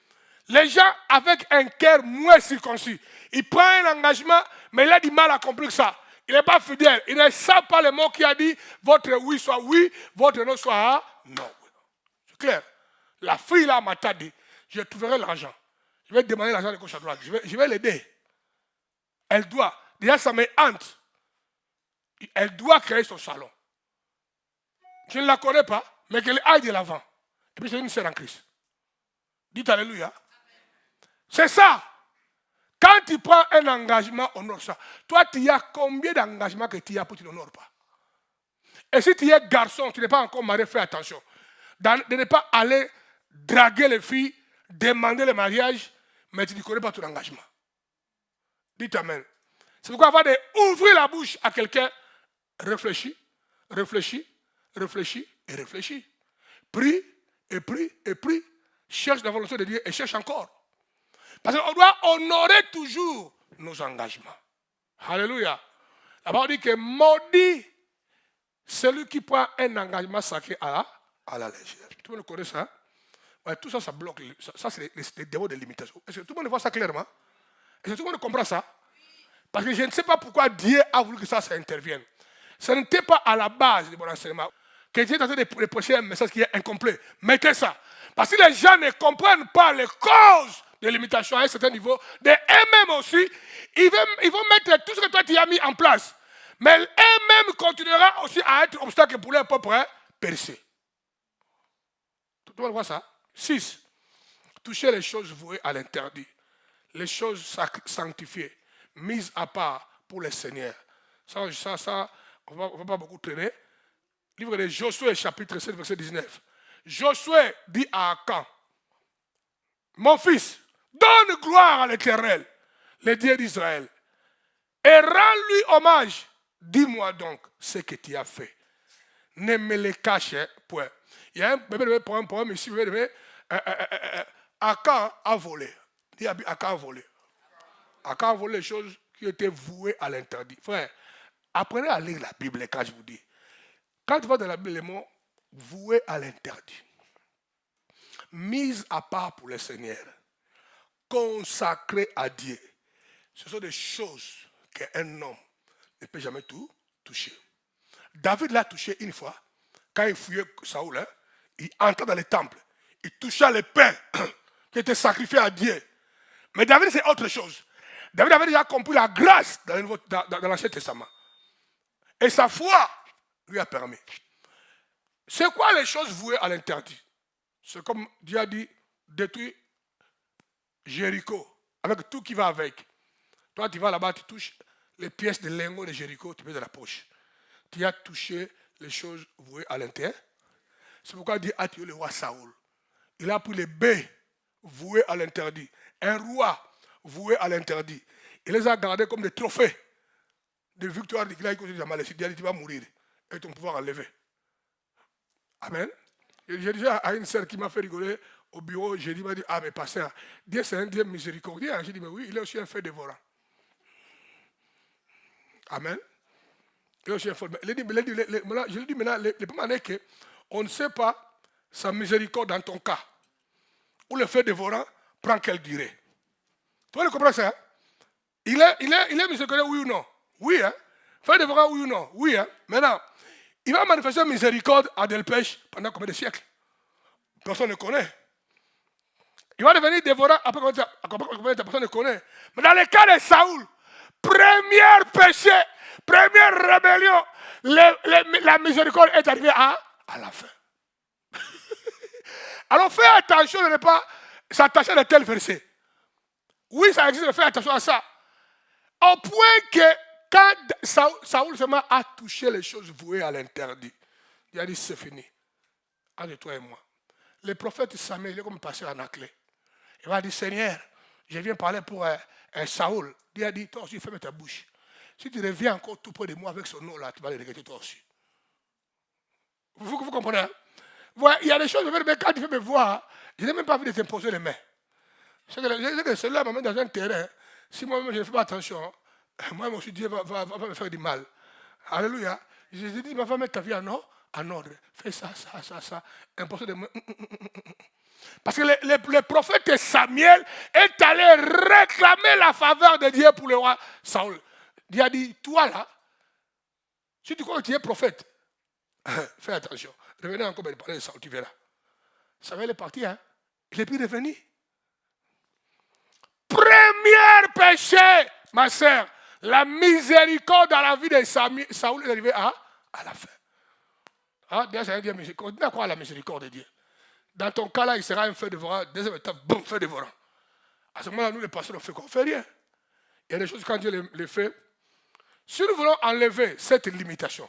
Les gens avec un cœur moins circoncis, ils prennent un engagement, mais il a du mal à accomplir ça. Il n'est pas fidèle. Il ne sait pas le mot qui a dit votre oui soit oui, votre non soit non. C'est clair. La fille là m'a dit, je trouverai l'argent. Je vais demander l'argent de gauche à droite. Je vais l'aider. Elle doit. Déjà, ça me hante. Elle doit créer son salon. Je ne la connais pas, mais qu'elle aille de l'avant. Et puis c'est une sœur en Christ. Dites alléluia. C'est ça. Quand tu prends un engagement, honore ça. Toi, tu as combien d'engagements que tu as pour que tu n'honores pas? Et si tu es garçon, tu n'es pas encore marié, fais attention. De ne pas aller draguer les filles, demander le mariage, mais tu ne connais pas ton engagement. Dites amen. C'est pourquoi avant d'ouvrir la bouche à quelqu'un, réfléchis, réfléchis, réfléchis et réfléchis. Prie et prie et prie. Cherche la volonté de Dieu et cherche encore. Parce qu'on doit honorer toujours nos engagements. Alléluia. La parole dit que maudit celui qui prend un engagement sacré à la légère. Tout le monde connaît ça? Ouais, tout ça, ça bloque. Ça, c'est les démons de limitation. Est-ce que tout le monde voit ça clairement? Est-ce que tout le monde comprend ça? Parce que je ne sais pas pourquoi Dieu a voulu que ça intervienne. Ce n'était pas à la base de mon enseignement que Dieu est en train de prêcher un message qui est incomplet. Mettez ça. Parce que les gens ne comprennent pas les causes des limitations à un certain niveau, de eux-mêmes aussi, ils vont mettre tout ce que toi tu as mis en place. Mais eux-mêmes continueront aussi à être obstacle pour leur propre percée. Tout le monde voit ça? 6. Toucher les choses vouées à l'interdit. Les choses sanctifiées, mises à part pour le Seigneur. Ça on ne va pas beaucoup traîner. Livre de Josué, chapitre 7, verset 19. Josué dit à Akan, mon fils, donne gloire à l'Éternel, le Dieu d'Israël, et rends-lui hommage. Dis-moi donc ce que tu as fait. Ne me le cache point. Il y a un problème ici. Akan a volé. Akan a volé. Akan a volé les choses qui étaient vouées à l'interdit. Frère, apprenez à lire la Bible quand je vous dis. Quand tu vas dans la Bible, les mots voués à l'interdit, mise à part pour le Seigneur, consacré à Dieu. Ce sont des choses qu'un homme ne peut jamais toucher. David l'a touché une fois, quand il fouillait Saoul, hein, il entrait dans le temple, il toucha le pain qui était sacrifié à Dieu. Mais David, c'est autre chose. David avait déjà compris la grâce dans l'Ancien Testament. Et sa foi lui a permis. C'est quoi les choses vouées à l'interdit? C'est comme Dieu a dit, détruire Jéricho, avec tout qui va avec. Toi, tu vas là-bas, tu touches les pièces de lingots de Jéricho, tu mets dans la poche. Tu as touché les choses vouées à l'intérieur. C'est pourquoi Dieu a tué le roi Saoul. Il a pris les baies vouées à l'interdit. Un roi voué à l'interdit. Il les a gardés comme des trophées de victoire qu'il a causé de la maladie. Il a dit, tu vas mourir et ton pouvoir enlevé. Amen. J'ai déjà à une sœur qui m'a fait rigoler au bureau, j'ai dit, ah mais pasteur, Dieu c'est un Dieu miséricordieux. J'ai dit, mais oui, il est aussi un fait dévorant. Amen. Il est aussi un fait dévorant. Je lui dis maintenant, le problème est qu'on ne sait pas sa miséricorde dans ton cas. Ou le fait dévorant prend quelle durée. Tu vois, le comprendre ça? Hein? Il est miséricordieux, oui ou non? Oui, hein? Fait dévorant, oui ou non? Oui, hein? Maintenant, il va manifester miséricorde à Delpech pendant combien de siècles? Personne ne connaît. Il va devenir dévorant après combien de temps? Personne ne connaît. Mais dans le cas de Saoul, premier péché, première rébellion, la miséricorde est arrivée à la fin. Alors fais attention de ne pas s'attacher à tel verset. Oui, ça existe, fais attention à ça. Au point que quand Saoul seulement a touché les choses vouées à l'interdit, il a dit c'est fini. Entre toi et moi. Le prophète Samuel, il est comme passé en clé. Il va dire Seigneur, je viens parler pour Saoul. Il a dit toi aussi ferme ta bouche. Si tu reviens encore tout près de moi avec ce nom-là, tu vas le regretter toi aussi. Vous comprenez? Hein? Ouais, il y a des choses, mais quand tu fais me voir, je n'ai même pas envie de t'imposer les mains. C'est que celui-là m'amène dans un terrain. Si moi-même je ne fais pas attention, moi aussi Dieu va me faire du mal. Alléluia. Je dis, ma femme, mettre ta vie en ordre. Fais ça. Imposer des mains. Parce que le prophète Samuel est allé réclamer la faveur de Dieu pour le roi Saoul. Dieu a dit, toi là, si tu crois que tu es prophète, fais attention. Revenez encore me parler de Saoul, tu verras. Samuel est parti, hein? Il est plus revenu. Premier péché, ma sœur, la miséricorde dans la vie de Saoul est arrivée à la fin. Ah, Dieu, c'est un Dieu miséricordieux. Dis à quoi la miséricorde de Dieu? Dans ton cas là, il sera un feu dévorant. Deuxième étape, boum, feu dévorant. À ce moment-là, nous les pasteurs, on fait quoi? On ne fait rien. Il y a des choses quand Dieu les fait. Si nous voulons enlever cette limitation,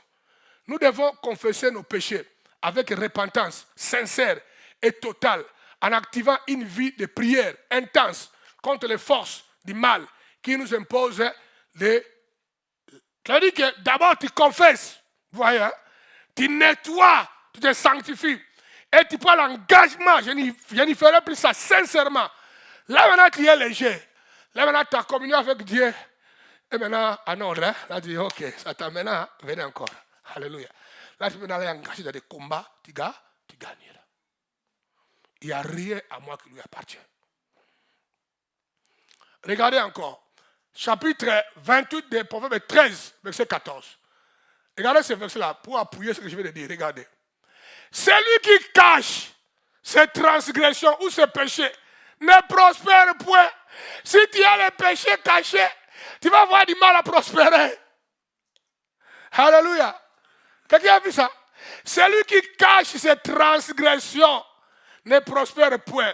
nous devons confesser nos péchés avec repentance sincère et totale, en activant une vie de prière intense contre les forces du mal qui nous imposent les... Ça veut dire que d'abord tu confesses, vous voyez, hein? Tu nettoies, tu te sanctifies, et tu prends l'engagement, je n'y ferai plus ça sincèrement. Là maintenant tu es léger, là maintenant tu as communion avec Dieu, et maintenant en ordre, hein? Là tu dis ok, ça t'amène à venir encore, alléluia. Là tu peux aller engager dans des combats, tu gagnes. Il n'y a rien à moi qui lui appartient. Regardez encore. Chapitre 28 des Proverbes 13, verset 14. Regardez ce verset-là pour appuyer ce que je viens de dire. Regardez. Celui qui cache ses transgressions ou ses péchés ne prospère point. Si tu as les péchés cachés, tu vas avoir du mal à prospérer. Alléluia. Quelqu'un a vu ça? Celui qui cache ses transgressions ne prospère point.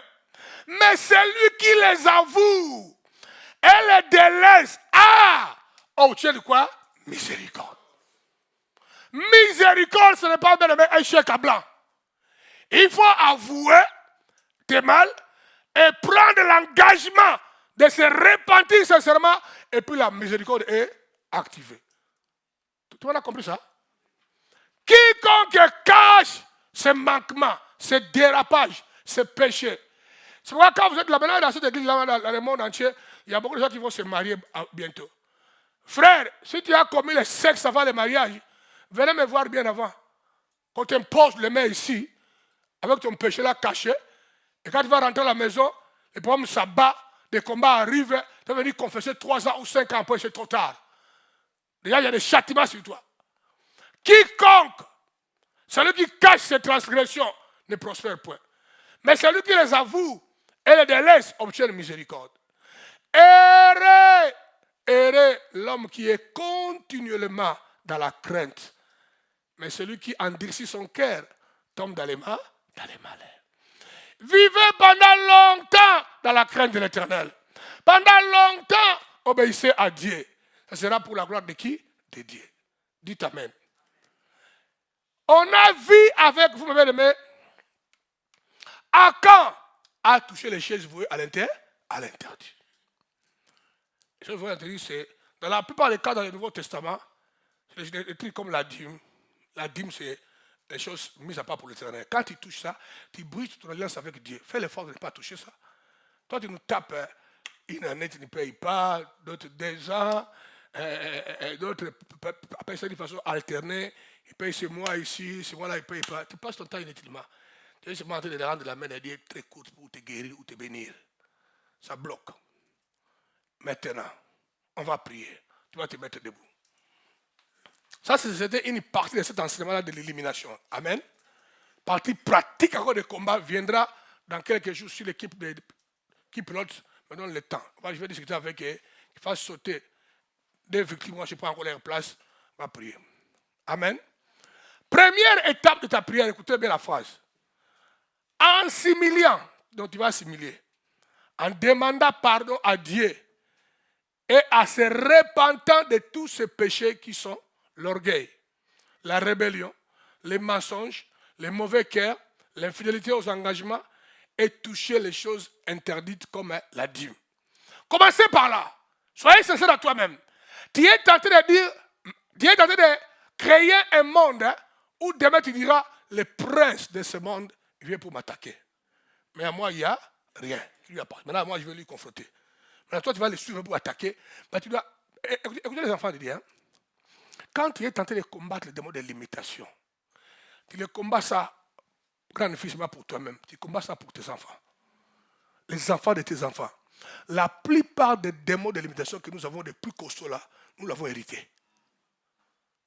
Mais celui qui les avoue et les délaisse, obtient de quoi? Miséricorde. Miséricorde, ce n'est pas bien un chèque à blanc. Il faut avouer tes mal et prendre l'engagement de se repentir sincèrement et puis la miséricorde est activée. Tout le monde a compris ça? Quiconque cache ses manquements, ses dérapages, ses péchés. C'est pourquoi quand vous êtes là maintenant dans cette église, dans le monde entier, il y a beaucoup de gens qui vont se marier bientôt. Frère, si tu as commis le sexe avant le mariage, venez me voir bien avant. Quand tu imposes les mains ici, avec ton péché là caché, et quand tu vas rentrer à la maison, les problèmes s'abattent, les combats arrivent, tu vas venir confesser 3 ans ou 5 ans après, c'est trop tard. Déjà, il y a des châtiments sur toi. Quiconque, celui qui cache ses transgressions, ne prospère point. Mais celui qui les avoue et les délaisse obtient miséricorde. Errez l'homme qui est continuellement dans la crainte. Mais celui qui endurcit son cœur tombe dans les malheurs. Vivez pendant longtemps dans la crainte de l'Éternel. Pendant longtemps, obéissez à Dieu. Ça sera pour la gloire de qui? De Dieu. Dites Amen. On a vu avec, vous m'avez aimé, Akan a touché les choses vouées à l'interdit. Les choses vouées à l'interdit, c'est, dans la plupart des cas dans le Nouveau Testament, c'est des trucs comme la dîme. La dîme, c'est les choses mises à part pour l'Éternel. Quand tu touches ça, tu brises ton alliance avec Dieu. Fais l'effort de ne pas toucher ça. Toi, tu nous tapes une année, tu ne payes pas, d'autres 2 ans, d'autres payent ça de façon alternée. Ils payent ce mois ici, ce mois-là, ils ne payent pas. Tu passes ton temps inutilement. Tu es seulement en train de rendre la main à Dieu très courte pour te guérir ou te bénir. Ça bloque. Maintenant, on va prier. Tu vas te mettre debout. Ça, c'était une partie de cet enseignement-là de l'élimination. Amen. Partie pratique encore de combat viendra dans quelques jours sur l'équipe qui pilote. Me donne le temps. Je vais discuter avec eux, qu'ils fassent sauter des victimes. Moi, je ne sais pas encore leur place. On va prier. Amen. Première étape de ta prière, écoutez bien la phrase. En s'humiliant, donc tu vas s'humilier, en demandant pardon à Dieu et en se repentant de tous ces péchés qui sont l'orgueil, la rébellion, les mensonges, les mauvais cœurs, l'infidélité aux engagements et toucher les choses interdites comme la dîme. Commencez par là. Soyez sincère à toi-même. Tu es tenté de dire, tu es tenté de créer un monde où demain tu diras, le prince de ce monde vient pour m'attaquer. Mais à moi, il n'y a rien. Maintenant, moi, je vais lui confronter. Maintenant, toi, tu vas le suivre pour attaquer. Mais tu dois... Écoutez les enfants de Dieu. Quand tu es tenté de combattre les démons de l'imitation, tu les combats ça, grand fils, pas pour toi-même. Tu combats ça pour tes enfants. Les enfants de tes enfants. La plupart des démons de l'imitation que nous avons des plus costauds là, nous l'avons hérité.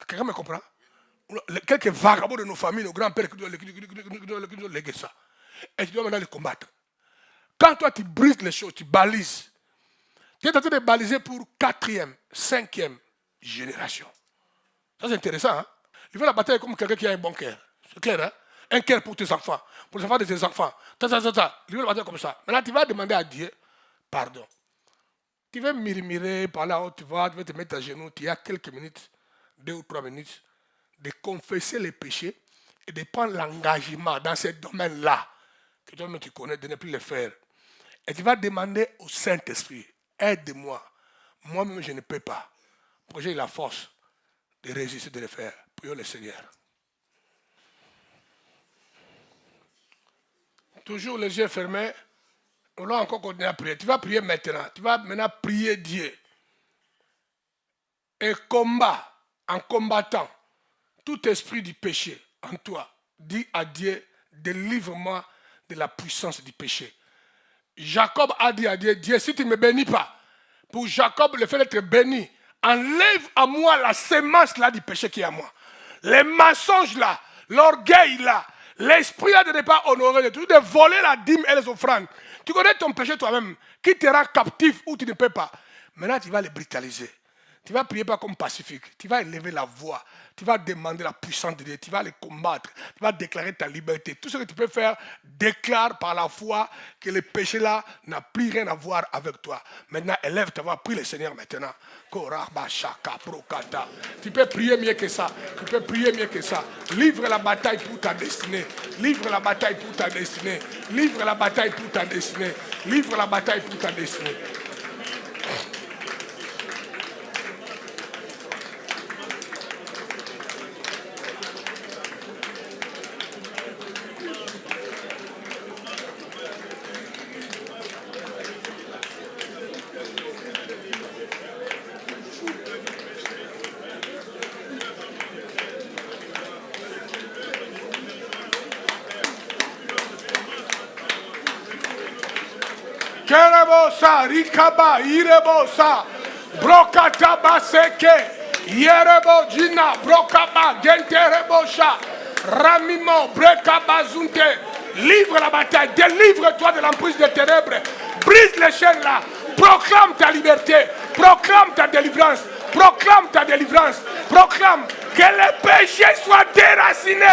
Quelqu'un me comprend? Quelques vagabonds de nos familles, nos grands-pères qui nous ont légué ça. Et tu dois maintenant les combattre. Quand toi tu brises les choses, tu balises. Tu es en train de baliser pour 4e, 5e génération. Ça c'est intéressant. Hein? Il fait la bataille comme quelqu'un qui a un bon cœur. C'est clair, hein? Un cœur pour tes enfants, pour les enfants de tes enfants. Il fait la bataille comme ça. Maintenant tu vas demander à Dieu pardon. Tu vas murmurer par là où tu vas te mettre à genoux. Tu as quelques minutes, 2 ou 3 minutes, de confesser les péchés et de prendre l'engagement dans ce domaine-là, que toi-même tu connais, de ne plus le faire. Et tu vas demander au Saint-Esprit, aide-moi. Moi-même, je ne peux pas. Pour que j'ai la force de résister, de le faire. Prions le Seigneur. Toujours les yeux fermés. On va encore continuer à prier. Tu vas prier maintenant. Tu vas maintenant prier Dieu. Et combat, en combattant, tout esprit du péché en toi, dis à Dieu, délivre-moi de la puissance du péché. Jacob a dit à Dieu, Dieu, si tu ne me bénis pas, pour Jacob, le fait d'être béni, enlève à moi la sémence là du péché qui est à moi. Les mensonges là, l'orgueil là, l'esprit là de ne pas honorer, de voler la dîme et les offrandes. Tu connais ton péché toi-même, qui te rend captif ou tu ne peux pas. Maintenant, tu vas les brutaliser. Tu vas prier pas comme pacifique. Tu vas élever la voix. Tu vas demander la puissance de Dieu. Tu vas les combattre. Tu vas déclarer ta liberté. Tout ce que tu peux faire, déclare par la foi que le péché là n'a plus rien à voir avec toi. Maintenant, élève ta voix. Prie le Seigneur maintenant. Tu peux prier mieux que ça. Tu peux prier mieux que ça. Livre la bataille pour ta destinée. Livre la bataille pour ta destinée. Livre la bataille pour ta destinée. Livre la bataille pour ta destinée. Kerebosa, Rikaba, Irebosa, Brokata Baseke, Yerebo Jina, Brokaba, Genterebosha, Ramimo, Brekaba Zunte. Livre la bataille, délivre-toi de l'emprise des ténèbres, brise les chaînes là, proclame ta liberté, proclame ta délivrance, proclame ta délivrance, proclame que les péchés soient déracinés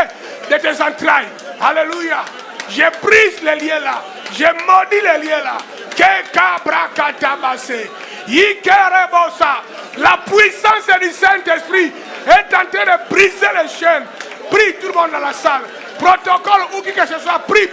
de tes entrailles. Alléluia. Je brise les liens là, je maudis les liens là. Keka brakatabase, La puissance du Saint-Esprit est en train de briser les chaînes. Prie tout le monde dans la salle. Protocole ou qui que ce soit, prie.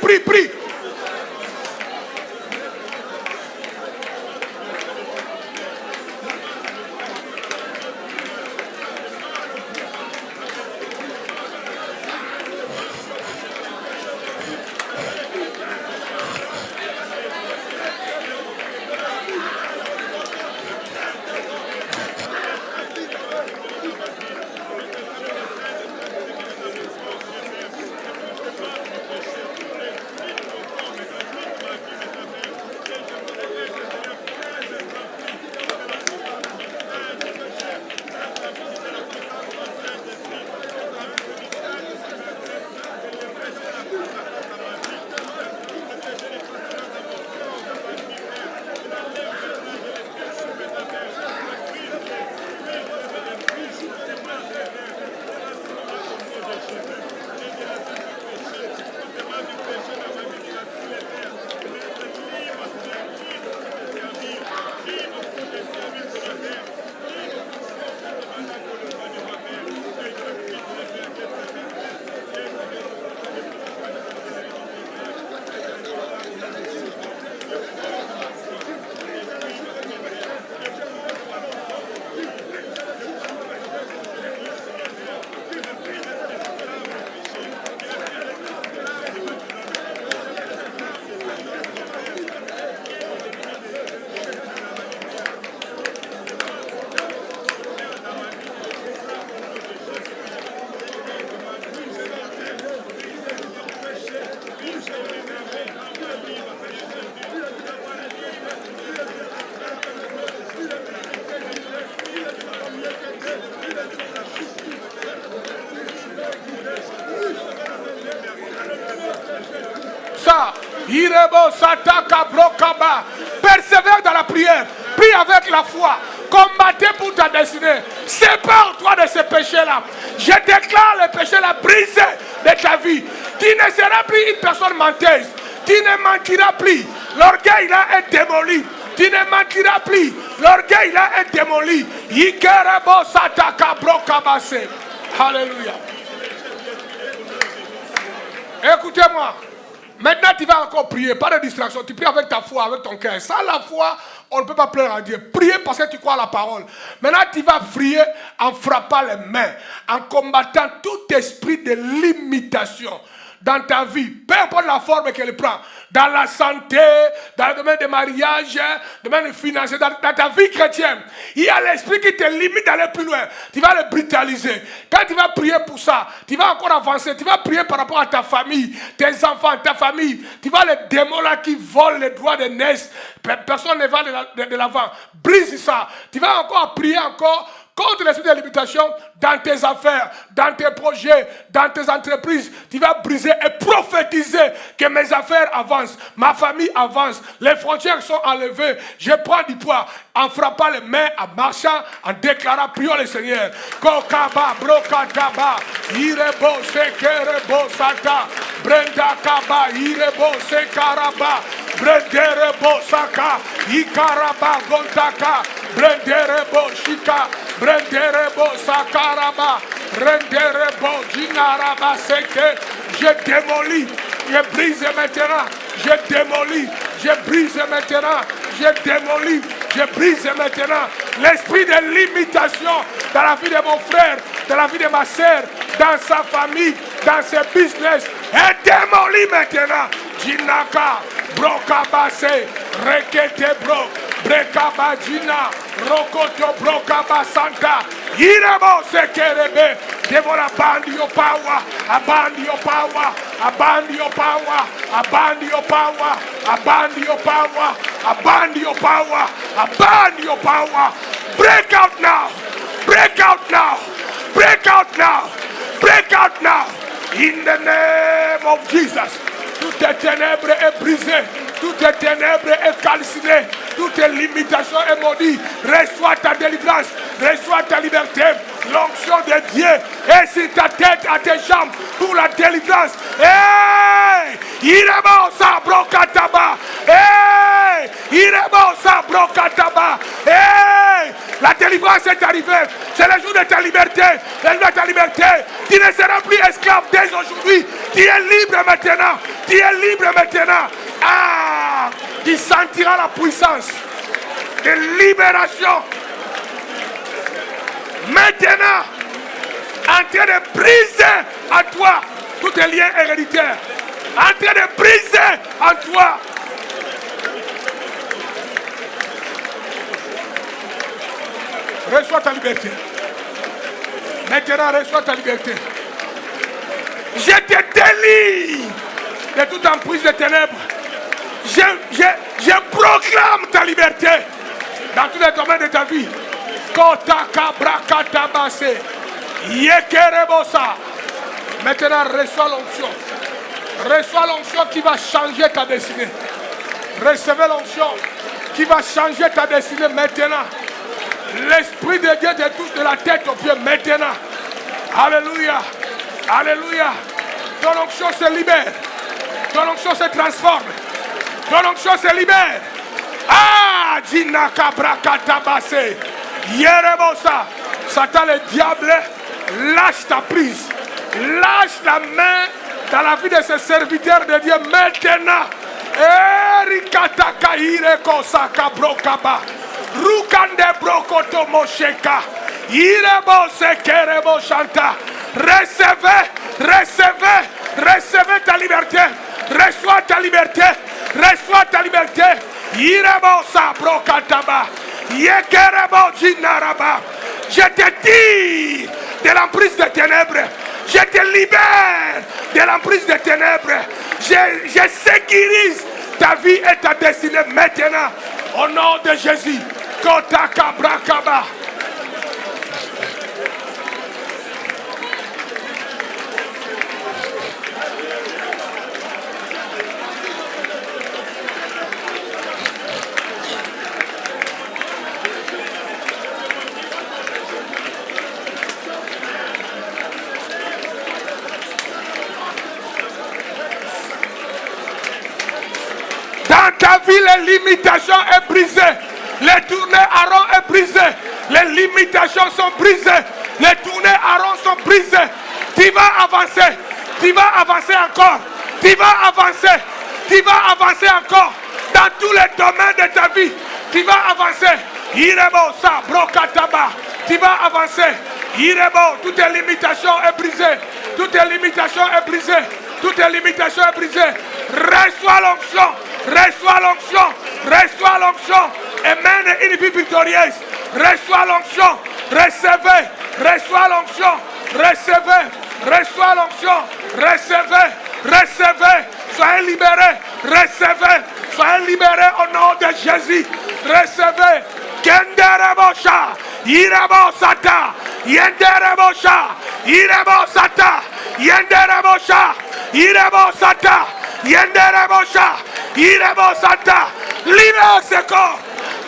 Persévère dans la prière. Prie avec la foi. Combattez pour ta destinée. Sépare-toi de ces péchés-là. Je déclare les péchés-là brisés de ta vie. Tu ne seras plus une personne menteuse. Tu ne mentiras plus. L'orgueil là est démoli. Tu ne mentiras plus. L'orgueil là est démoli. Alléluia. Écoutez-moi. Maintenant, tu vas encore prier, pas de distraction. Tu pries avec ta foi, avec ton cœur. Sans la foi, on ne peut pas plaire à Dieu. Prier parce que tu crois à la parole. Maintenant, tu vas prier en frappant les mains, en combattant tout esprit de limitation dans ta vie, peu importe la forme qu'elle prend, dans la santé, dans le domaine du mariage, dans le domaine financier, dans ta vie chrétienne. Il y a l'esprit qui te limite d'aller plus loin. Tu vas le brutaliser. Quand tu vas prier pour ça, tu vas encore avancer. Tu vas prier par rapport à ta famille, tes enfants, ta famille. Tu vas les démons là qui volent les droits de naissance. Personne ne va de l'avant. Brise ça. Tu vas encore prier encore contre l'esprit de limitation dans tes affaires, dans tes projets, dans tes entreprises. Tu vas briser et prophétiser que mes affaires avancent, ma famille avance, les frontières sont enlevées. Je prends du poids en frappant les mains, en marchant, en déclarant, prions le Seigneur. Kokaba, brokataba, irebo, sekerebo, sata, brenda kaba, irebo, sekaraba, brenderebo, saka, ikaraba, gontaka, brenderebo, shika, brenderebo, sakaraba, renderebo, jinaraba, seke. Je démolis, je brise maintenant, je démolis, je brise maintenant, je démolis, je brise maintenant l'esprit de limitation dans la vie de mon frère, dans la vie de ma soeur, dans sa famille, dans ses business, est démoli maintenant. Jinaka, brokabase, rekete bro, brekaba jina, rokoto brokaba santa, irebo sekerebe, devora bandi your power, abandi your power, abandi your power, abandi your power, abandi your power, abandi your power, abandi your power. Break out now, break out now, break out now, break out now, in the name of Jesus. Toutes les ténèbres est brisées, toutes les ténèbres est calcinées, toutes les limitations est maudite. Reçois ta délivrance, reçois ta liberté. L'onction de Dieu est sur ta tête, à tes jambes pour la délivrance. Hey! Il est mort, ça, brocataba. Hey! Irebosa brokataba. Hey, la délivrance est arrivée. C'est le jour de ta liberté. Le jour de ta liberté. Tu ne seras plus esclave dès aujourd'hui. Tu es libre maintenant. Tu es libre maintenant. Ah, tu sentiras la puissance de libération. Maintenant, en train de briser en toi tous tes liens héréditaires. En train de briser en toi. Reçois ta liberté. Maintenant, reçois ta liberté. Je te délie de toute emprise de ténèbres. Je proclame ta liberté dans tous les domaines de ta vie. Maintenant, reçois l'onction. Reçois l'onction qui va changer ta destinée. Recevez l'onction qui va changer ta destinée maintenant. L'Esprit de Dieu te touche de la tête aux pieds maintenant. Alléluia. Alléluia. Ton onction se libère. Ton onction se transforme. Ton onction se libère. Ah, Jinaka Brakatabase. Yerebosa. Satan le diable, lâche ta prise. Lâche la main dans la vie de ce serviteur de Dieu maintenant. Erikataka Ireko Saka Brokaba. Rukande Brokoto Mosheka. Irebo Sekerebo Shanta. Recevez, recevez, recevez ta liberté. Reçois ta liberté. Reçois ta liberté. Irebo Sabrokataba. Yekerebo Jinaraba. Je te tire de l'emprise des ténèbres. Je te libère de l'emprise des ténèbres. Je sécurise ta vie et ta destinée maintenant. Au nom de Jésus. Kotaka Brakaba. Dans ta vie, les limitations sont brisées. Les tournées Aaron est brisé. Les limitations sont brisées. Les tournées Aaron sont brisées. Tu vas avancer. Tu vas avancer encore. Tu vas avancer. Tu vas avancer encore. Dans tous les domaines de ta vie. Tu vas avancer. Irebo sa brokataba. Tu vas avancer. Irebo, toutes les limitations sont brisées. Toutes les limitations sont brisées. Toutes les limitations sont brisées. Reçois l'onction. Reçois l'onction. Reçois l'onction. Et mène une vie victorieuse. Reçois l'onction. Recevez. Reçois l'onction. Recevez. Reçois l'onction. Recevez. Recevez. Soyez libérés. Recevez. Soyez libérés au nom de Jésus. Recevez. Kenderebosha. Irebosata. Yenderebosha. Irebosata. Yenderebosha. Irebosata. Yenderebosha. Irebosata. Libère ce corps.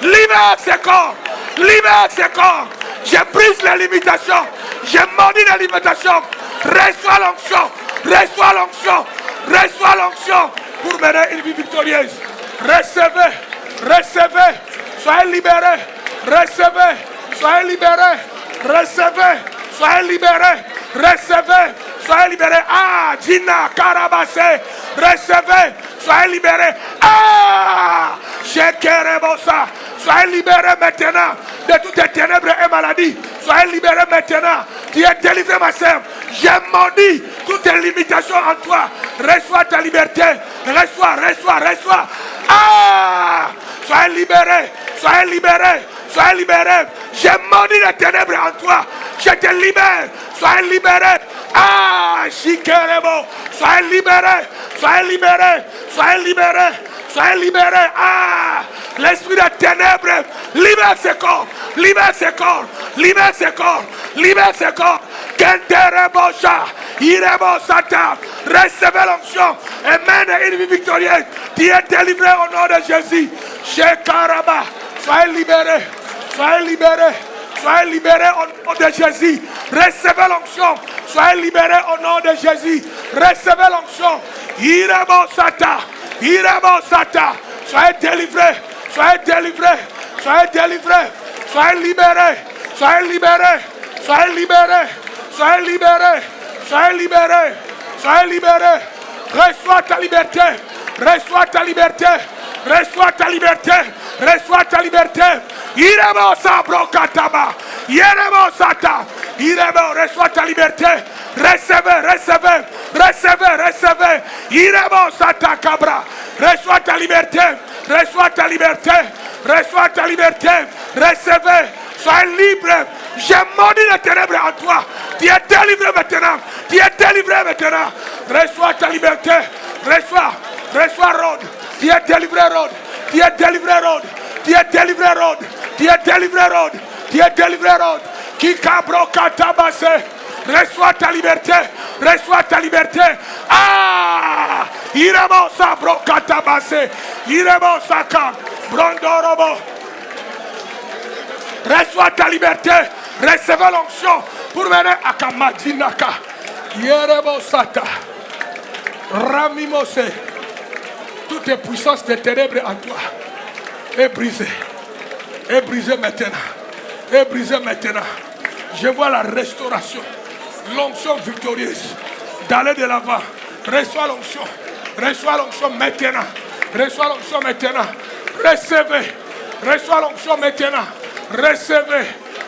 Libère ce corps. Libère ce corps. Je brise les limitations. Je maudis les limitations. Reçois l'onction. Reçois l'onction. Reçois l'onction pour mener une vie victorieuse. Recevez. Recevez. Soyez libérés. Recevez. Soyez libérés. Recevez. Soyez libérés. Recevez. Soyez libérés. Ah, Gina Karabase. Recevez. Soyez libérés. Ah, Shekerebosa. Soyez libérés maintenant de toutes les ténèbres et maladies. Soyez libérés maintenant. Tu es délivré, ma sœur. J'ai maudit toutes les limitations en toi. Reçois ta liberté. Reçois, reçois, reçois. Ah, soyez libérés. Soyez libérés. Soyez libérés. J'ai maudit les ténèbres en toi. Je te libère. Soyez libérés. Ah, Shikerebo. Soyez libérés. Soyez libérés. Soyez libérés. Soyez libérés. Ah, l'esprit des ténèbres. Libère ce corps. Libère ce corps. Libère ce corps. Libère ce corps. Kenterebosha. Irebosata. Recevez l'onction. Et mène une vie victorieuse. Tu es délivré au nom de Jésus. Shekaraba. Soyez libérés. Soyez libérés. Soyez libérés au nom de Jésus. Recevez l'onction. Soyez libérés au nom de Jésus. Recevez l'onction. Irebosata. Irebosata. Soyez délivrés. Soyez délivrés. Soyez délivrés. Soyez libérés. Soyez libérés. Soyez libérés. Soyez libérés. Soyez libérés. Soyez libérés. Reçois ta liberté. Reçois ta liberté. Reçois ta liberté. Reçois ta liberté. Iremo sabro kataba. Iremo sata. Iremo, reçois ta liberté. Recevez, recevez. Recevez, recevez. Iremo sata kabra. Reçois ta liberté. Reçois ta liberté. Reçois ta liberté. Recevez. Sois libre. J'ai maudit les ténèbres en toi. Tu es délivré maintenant. Tu es délivré maintenant. Reçois ta liberté. Reçois. Reçois Rhodes. Tu es délivré Rhodes. Tu es délivré Rhodes. Tu es délivré Rhodes. Tu es délivré Rhodes. Tu es délivré Rhodes. Qui cabro katabase. Reçois ta liberté. Reçois ta liberté. Ah! Iremo sabro katabase. Iremo saka. Brondorobo. Reçois ta liberté. Recevez l'onction pour mener à Kamadinaka. Yerebo Sata. Ramimose. Toutes les puissances des ténèbres en toi est brisée. Est brisée maintenant. Est brisée maintenant. Je vois la restauration. L'onction victorieuse. D'aller de l'avant. Reçois l'onction. Reçois l'onction maintenant. Reçois l'onction maintenant. Recevez. Reçois l'onction maintenant. Recevez.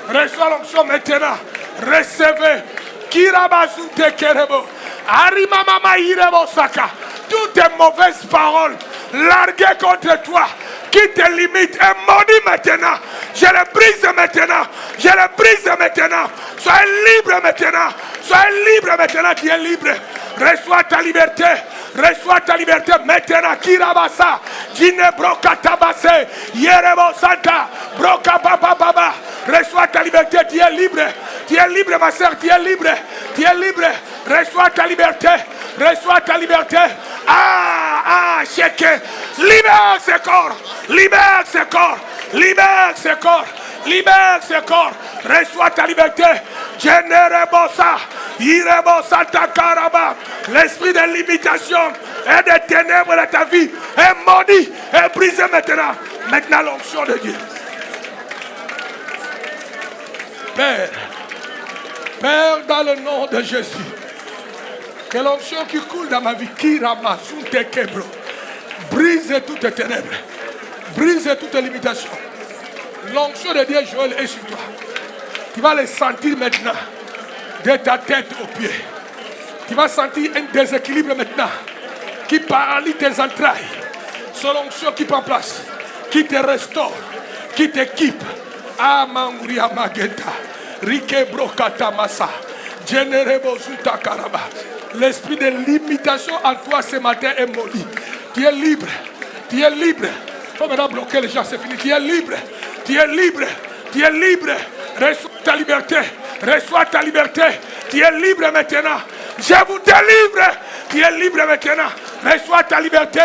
Reçois l'onction maintenant. Recevez. Kirabazute kerebo. Arimamama irebo saka. Toutes tes mauvaises paroles larguées contre toi, qui te limitent, est maudit maintenant. Je les brise maintenant. Je les brise maintenant. Sois libre maintenant. Sois libre maintenant. Tu es libre. Reçois ta liberté. Reçois ta liberté maintenant. Kirabasa. Jine broka tabase. Yerebo santa. Broka baba baba. Reçois ta liberté. Tu es libre. Tu es libre ma soeur. Tu es libre. Tu es libre. Reçois ta liberté. Reçois ta liberté. Cheke. Libère ce corps. Libère ce corps. Libère ce corps. Libère ce corps. Reçois ta liberté. Generebosa. Irebosa takaraba. L'esprit de limitation et de ténèbres de ta vie est maudit, est brisé maintenant. Maintenant l'onction de Dieu. Père, Père, dans le nom de Jésus, que l'onction qui coule dans ma vie, brise toutes les ténèbres, brise toutes les limitations. L'onction de Dieu, Joël, est sur toi. Tu vas le sentir maintenant, de ta tête aux pieds. Tu vas sentir un déséquilibre maintenant, qui paralyse tes entrailles. C'est l'onction qui prend place, qui te restaure, qui t'équipe. Amanguria Magenta, Rike Brokata Massa, Generebo Zuta Karaba. L'esprit de limitation en toi ce matin est maudit. Tu es libre. Tu es libre. Il faut maintenant bloquer les gens, c'est fini. Tu es libre. Tu es libre. Tu es libre. Reçois ta liberté. Reçois ta liberté. Tu es libre maintenant. Je vous délivre. Tu es libre maintenant. Reçois ta liberté.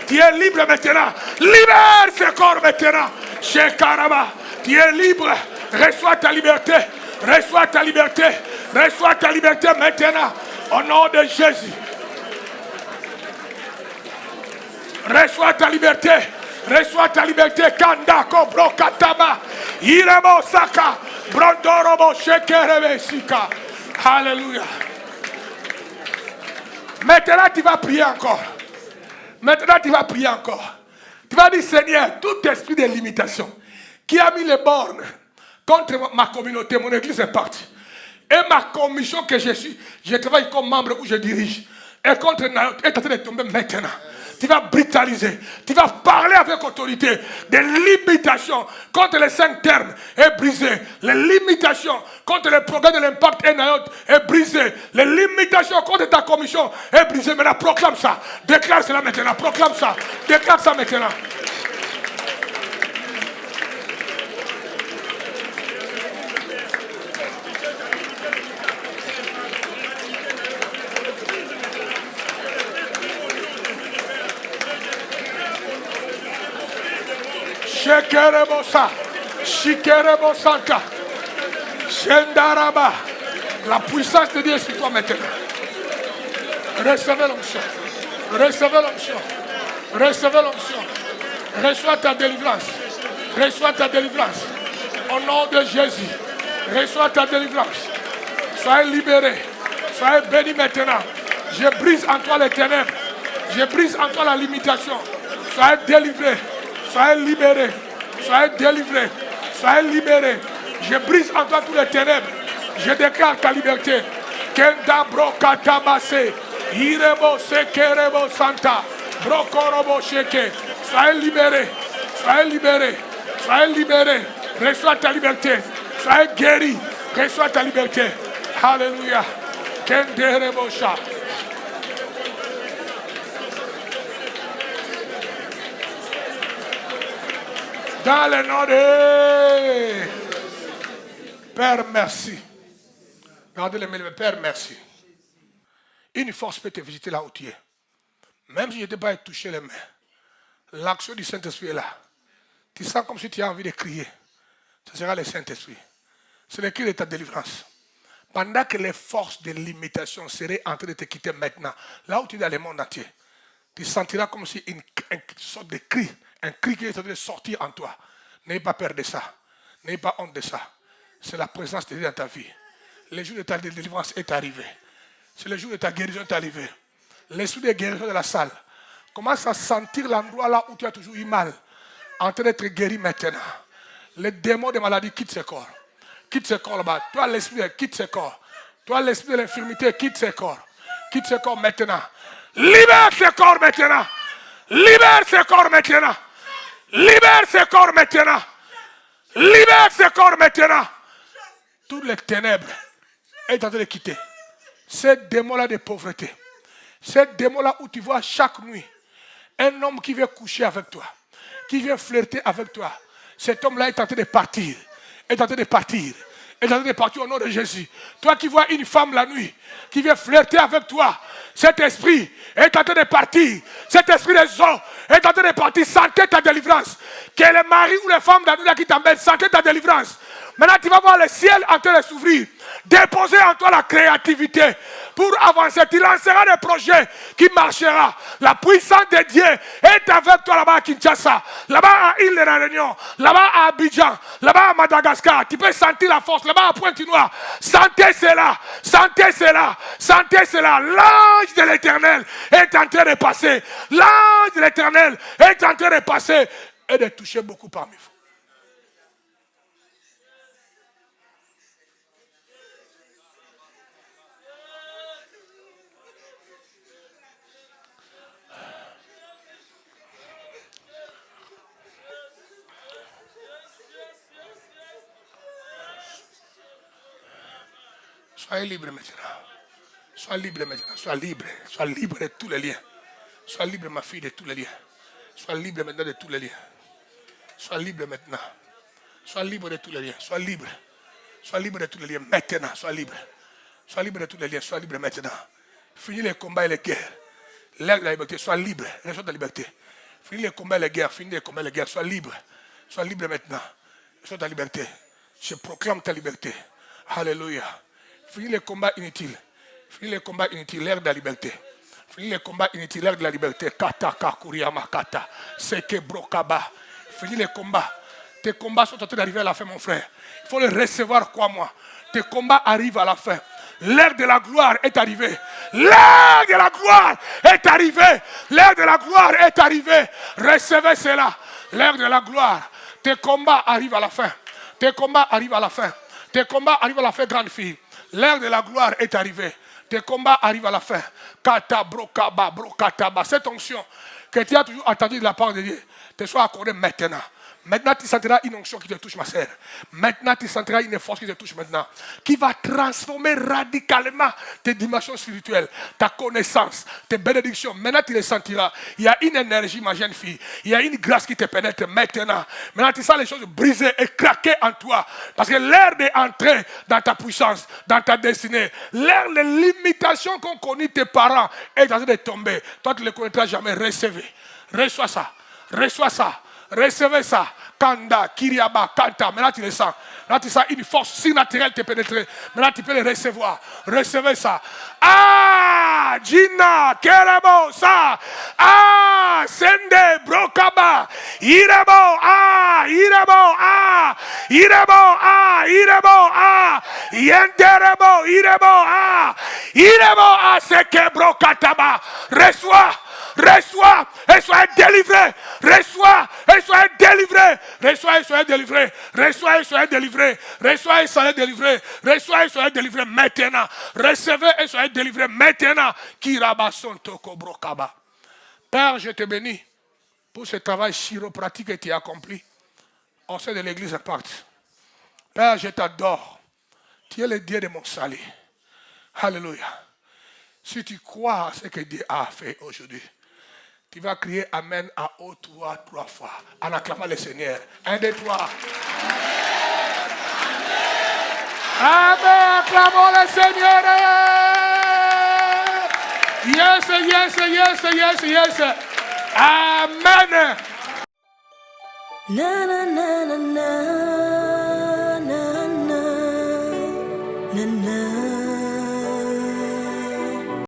Tu es libre maintenant. Libère ce corps maintenant. Chez Karaba. Tu es libre. Reçois ta liberté. Reçois ta liberté. Reçois ta liberté maintenant. Au nom de Jésus. Reçois ta liberté. Reçois ta liberté. Kanda Kobro Kataba. Iremo Saka. Brondorobo Shekerebe Sika. Alléluia. Maintenant tu vas prier encore. Maintenant tu vas prier encore. Tu vas dire Seigneur, tout esprit de limitation qui a mis les bornes contre ma communauté, mon église est partie. Et ma commission que je suis, je travaille comme membre où je dirige. Et contre Nayoth est en train de tomber maintenant. Tu vas brutaliser. Tu vas parler avec autorité. Des limitations contre les 5 termes est brisé. Les limitations contre le programme de l'impact et Nayoth est brisé. Les limitations contre ta commission est brisée. Maintenant, proclame ça. Déclare cela maintenant. Proclame ça. Déclare ça maintenant. Shekerebosa, Shikerebosanta, Shendaraba. La puissance de Dieu est sur toi maintenant. Recevez l'onction. Recevez l'onction. Recevez l'onction. Reçois ta délivrance. Reçois ta délivrance. Au nom de Jésus. Reçois ta délivrance. Soyez libérés. Soyez bénis maintenant. Je brise en toi les ténèbres. Je brise en toi la limitation. Soyez délivrés. Soyez libérés. Soyez délivrés. Soyez libérés. Je brise en toi tous les ténèbres. Je déclare ta liberté. Kenda brokatabase. Irebo sekerebo santa. Brokorobo sheke. Soyez libérés. Soyez libérés. Soyez libérés. Reçois ta liberté. Soyez guéris. Reçois ta liberté. Alléluia. Kenderebo sha. Dans le nom de Père, merci. Regardez les mains, Père, merci. Une force peut te visiter là où tu es. Même si je n'étais pas touché les mains, l'action du Saint-Esprit est là. Tu sens comme si tu as envie de crier. Ce sera le Saint-Esprit. C'est le cri de ta délivrance. Pendant que les forces de limitation seraient en train de te quitter maintenant, là où tu es dans le monde entier, tu sentiras comme si une sorte de cri, un cri qui est en train de sortir en toi. N'ayez pas peur de ça. N'ayez pas honte de ça. C'est la présence de Dieu dans ta vie. Le jour de ta délivrance est arrivé. C'est le jour de ta guérison est arrivé. L'esprit de guérison de la salle commence à sentir l'endroit là où tu as toujours eu mal, en train d'être guéri maintenant. Les démons de maladie quittent ce corps. Quitte ce corps là-bas. Toi, l'esprit, quitte ce corps. Toi, l'esprit de l'infirmité, quitte ce corps. Quitte ce corps maintenant. Libère ce corps maintenant. Libère ce corps maintenant. Libère ce corps maintenant. Libère ce corps maintenant. Toutes les ténèbres est en train de quitter. Ces démons-là de pauvreté. Ces démons-là où tu vois chaque nuit un homme qui vient coucher avec toi, qui vient flirter avec toi. Cet homme-là est en train de partir. Est en train de partir. Est en train de partir au nom de Jésus. Toi qui vois une femme la nuit, qui vient flirter avec toi, cet esprit est en train de partir. Cet esprit des eaux est en train de partir. Sentez ta délivrance. Que le mari ou les femmes la nuit qui t'embêtent, sentez ta délivrance. Maintenant, tu vas voir le ciel en train de s'ouvrir. Déposer en toi la créativité pour avancer. Tu lanceras des projets qui marcheront. La puissance de Dieu est avec toi là-bas à Kinshasa, là-bas à Île de la Réunion, là-bas à Abidjan, là-bas à Madagascar. Tu peux sentir la force là-bas à Pointe-Noire. Sentez cela, sentez cela, sentez cela. L'ange de l'Éternel est en train de passer. L'ange de l'Éternel est en train de passer et de toucher beaucoup parmi vous. Soyez libre maintenant. Sois libre maintenant. Sois libre. Sois libre de tous les liens. Sois libre, ma fille, de tous les liens. Sois libre maintenant de tous les liens. Sois libre maintenant. Sois libre de tous les liens. Sois libre. Sois libre de tous les liens maintenant. Sois libre. Sois libre de tous les liens. Sois libre maintenant. Finis les combats et les guerres. L'air de la liberté. Sois libre. Reçois ta liberté. Finis les combats et les guerres. Finis les combats et les guerres. Sois libre. Sois libre maintenant. Reçois ta liberté. Je proclame ta liberté. Alléluia. Finis les combats inutiles. Finis les combats inutiles, l'air de la liberté. Finis les combats inutiles, l'air de la liberté. Kata kakuriyama kata. Seke brokaba. Finis les combats. Tes combats sont en train d'arriver à la fin, mon frère. Il faut les recevoir, crois-moi. Tes combats arrivent à la fin. L'ère de la gloire est arrivée. L'ère de la gloire est arrivée. L'ère de la gloire est arrivée. Recevez cela. L'ère de la gloire. Tes combats arrivent à la fin. Tes combats arrivent à la fin. Tes combats arrivent à la fin, grande fille. L'ère de la gloire est arrivée. Tes combats arrivent à la fin. Kata brokaba brokataba. Cette onction que tu as toujours attendue de la part de Dieu te soit accordée maintenant. Maintenant, tu sentiras une onction qui te touche, ma sœur. Maintenant, tu sentiras une force qui te touche maintenant. Qui va transformer radicalement tes dimensions spirituelles, ta connaissance, tes bénédictions. Maintenant, tu les sentiras. Il y a une énergie, ma jeune fille. Il y a une grâce qui te pénètre maintenant. Maintenant, tu sens les choses brisées et craquer en toi. Parce que l'ère d'entrer dans ta puissance, dans ta destinée, l'ère de limitation qu'ont connu tes parents est en train de tomber. Toi, tu ne les connaîtras jamais. Recevez. Reçois ça. Reçois ça. Recevez ça. Kanda, Kiriaba, Kanta. Maintenant tu le sens. Là tu sens une force surnaturelle te pénétrer. Maintenant tu peux le recevoir. Recevez ça. Ah, Gina, Kerebo, ça. Ah, Sende, Brokaba. Irebo, ah, Irebo, ah. Irebo, ah, Irebo, ah. Yenderebo, Irebo, ah. Irebo, ah, Seke, Brokataba. Reçois. Reçois et sois délivré. Reçois et sois délivré. Reçois et sois délivré. Reçois et sois délivré. Reçois et sois délivré. Reçois et sois délivré maintenant. Recevez et sois délivré maintenant. Kirabason toko brokaba. Père, je te bénis pour ce travail chiropratique que tu as accompli au sein de l'église Impact. Père, je t'adore. Tu es le Dieu de mon salut. Alléluia. Si tu crois à ce que Dieu a fait aujourd'hui, tu vas crier Amen à haute voix 3 fois en acclamant le Seigneur. 1, 2, 3. Amen, acclamons le Seigneur. Yes, yes, yes, yes, yes. Amen. Na na na na na.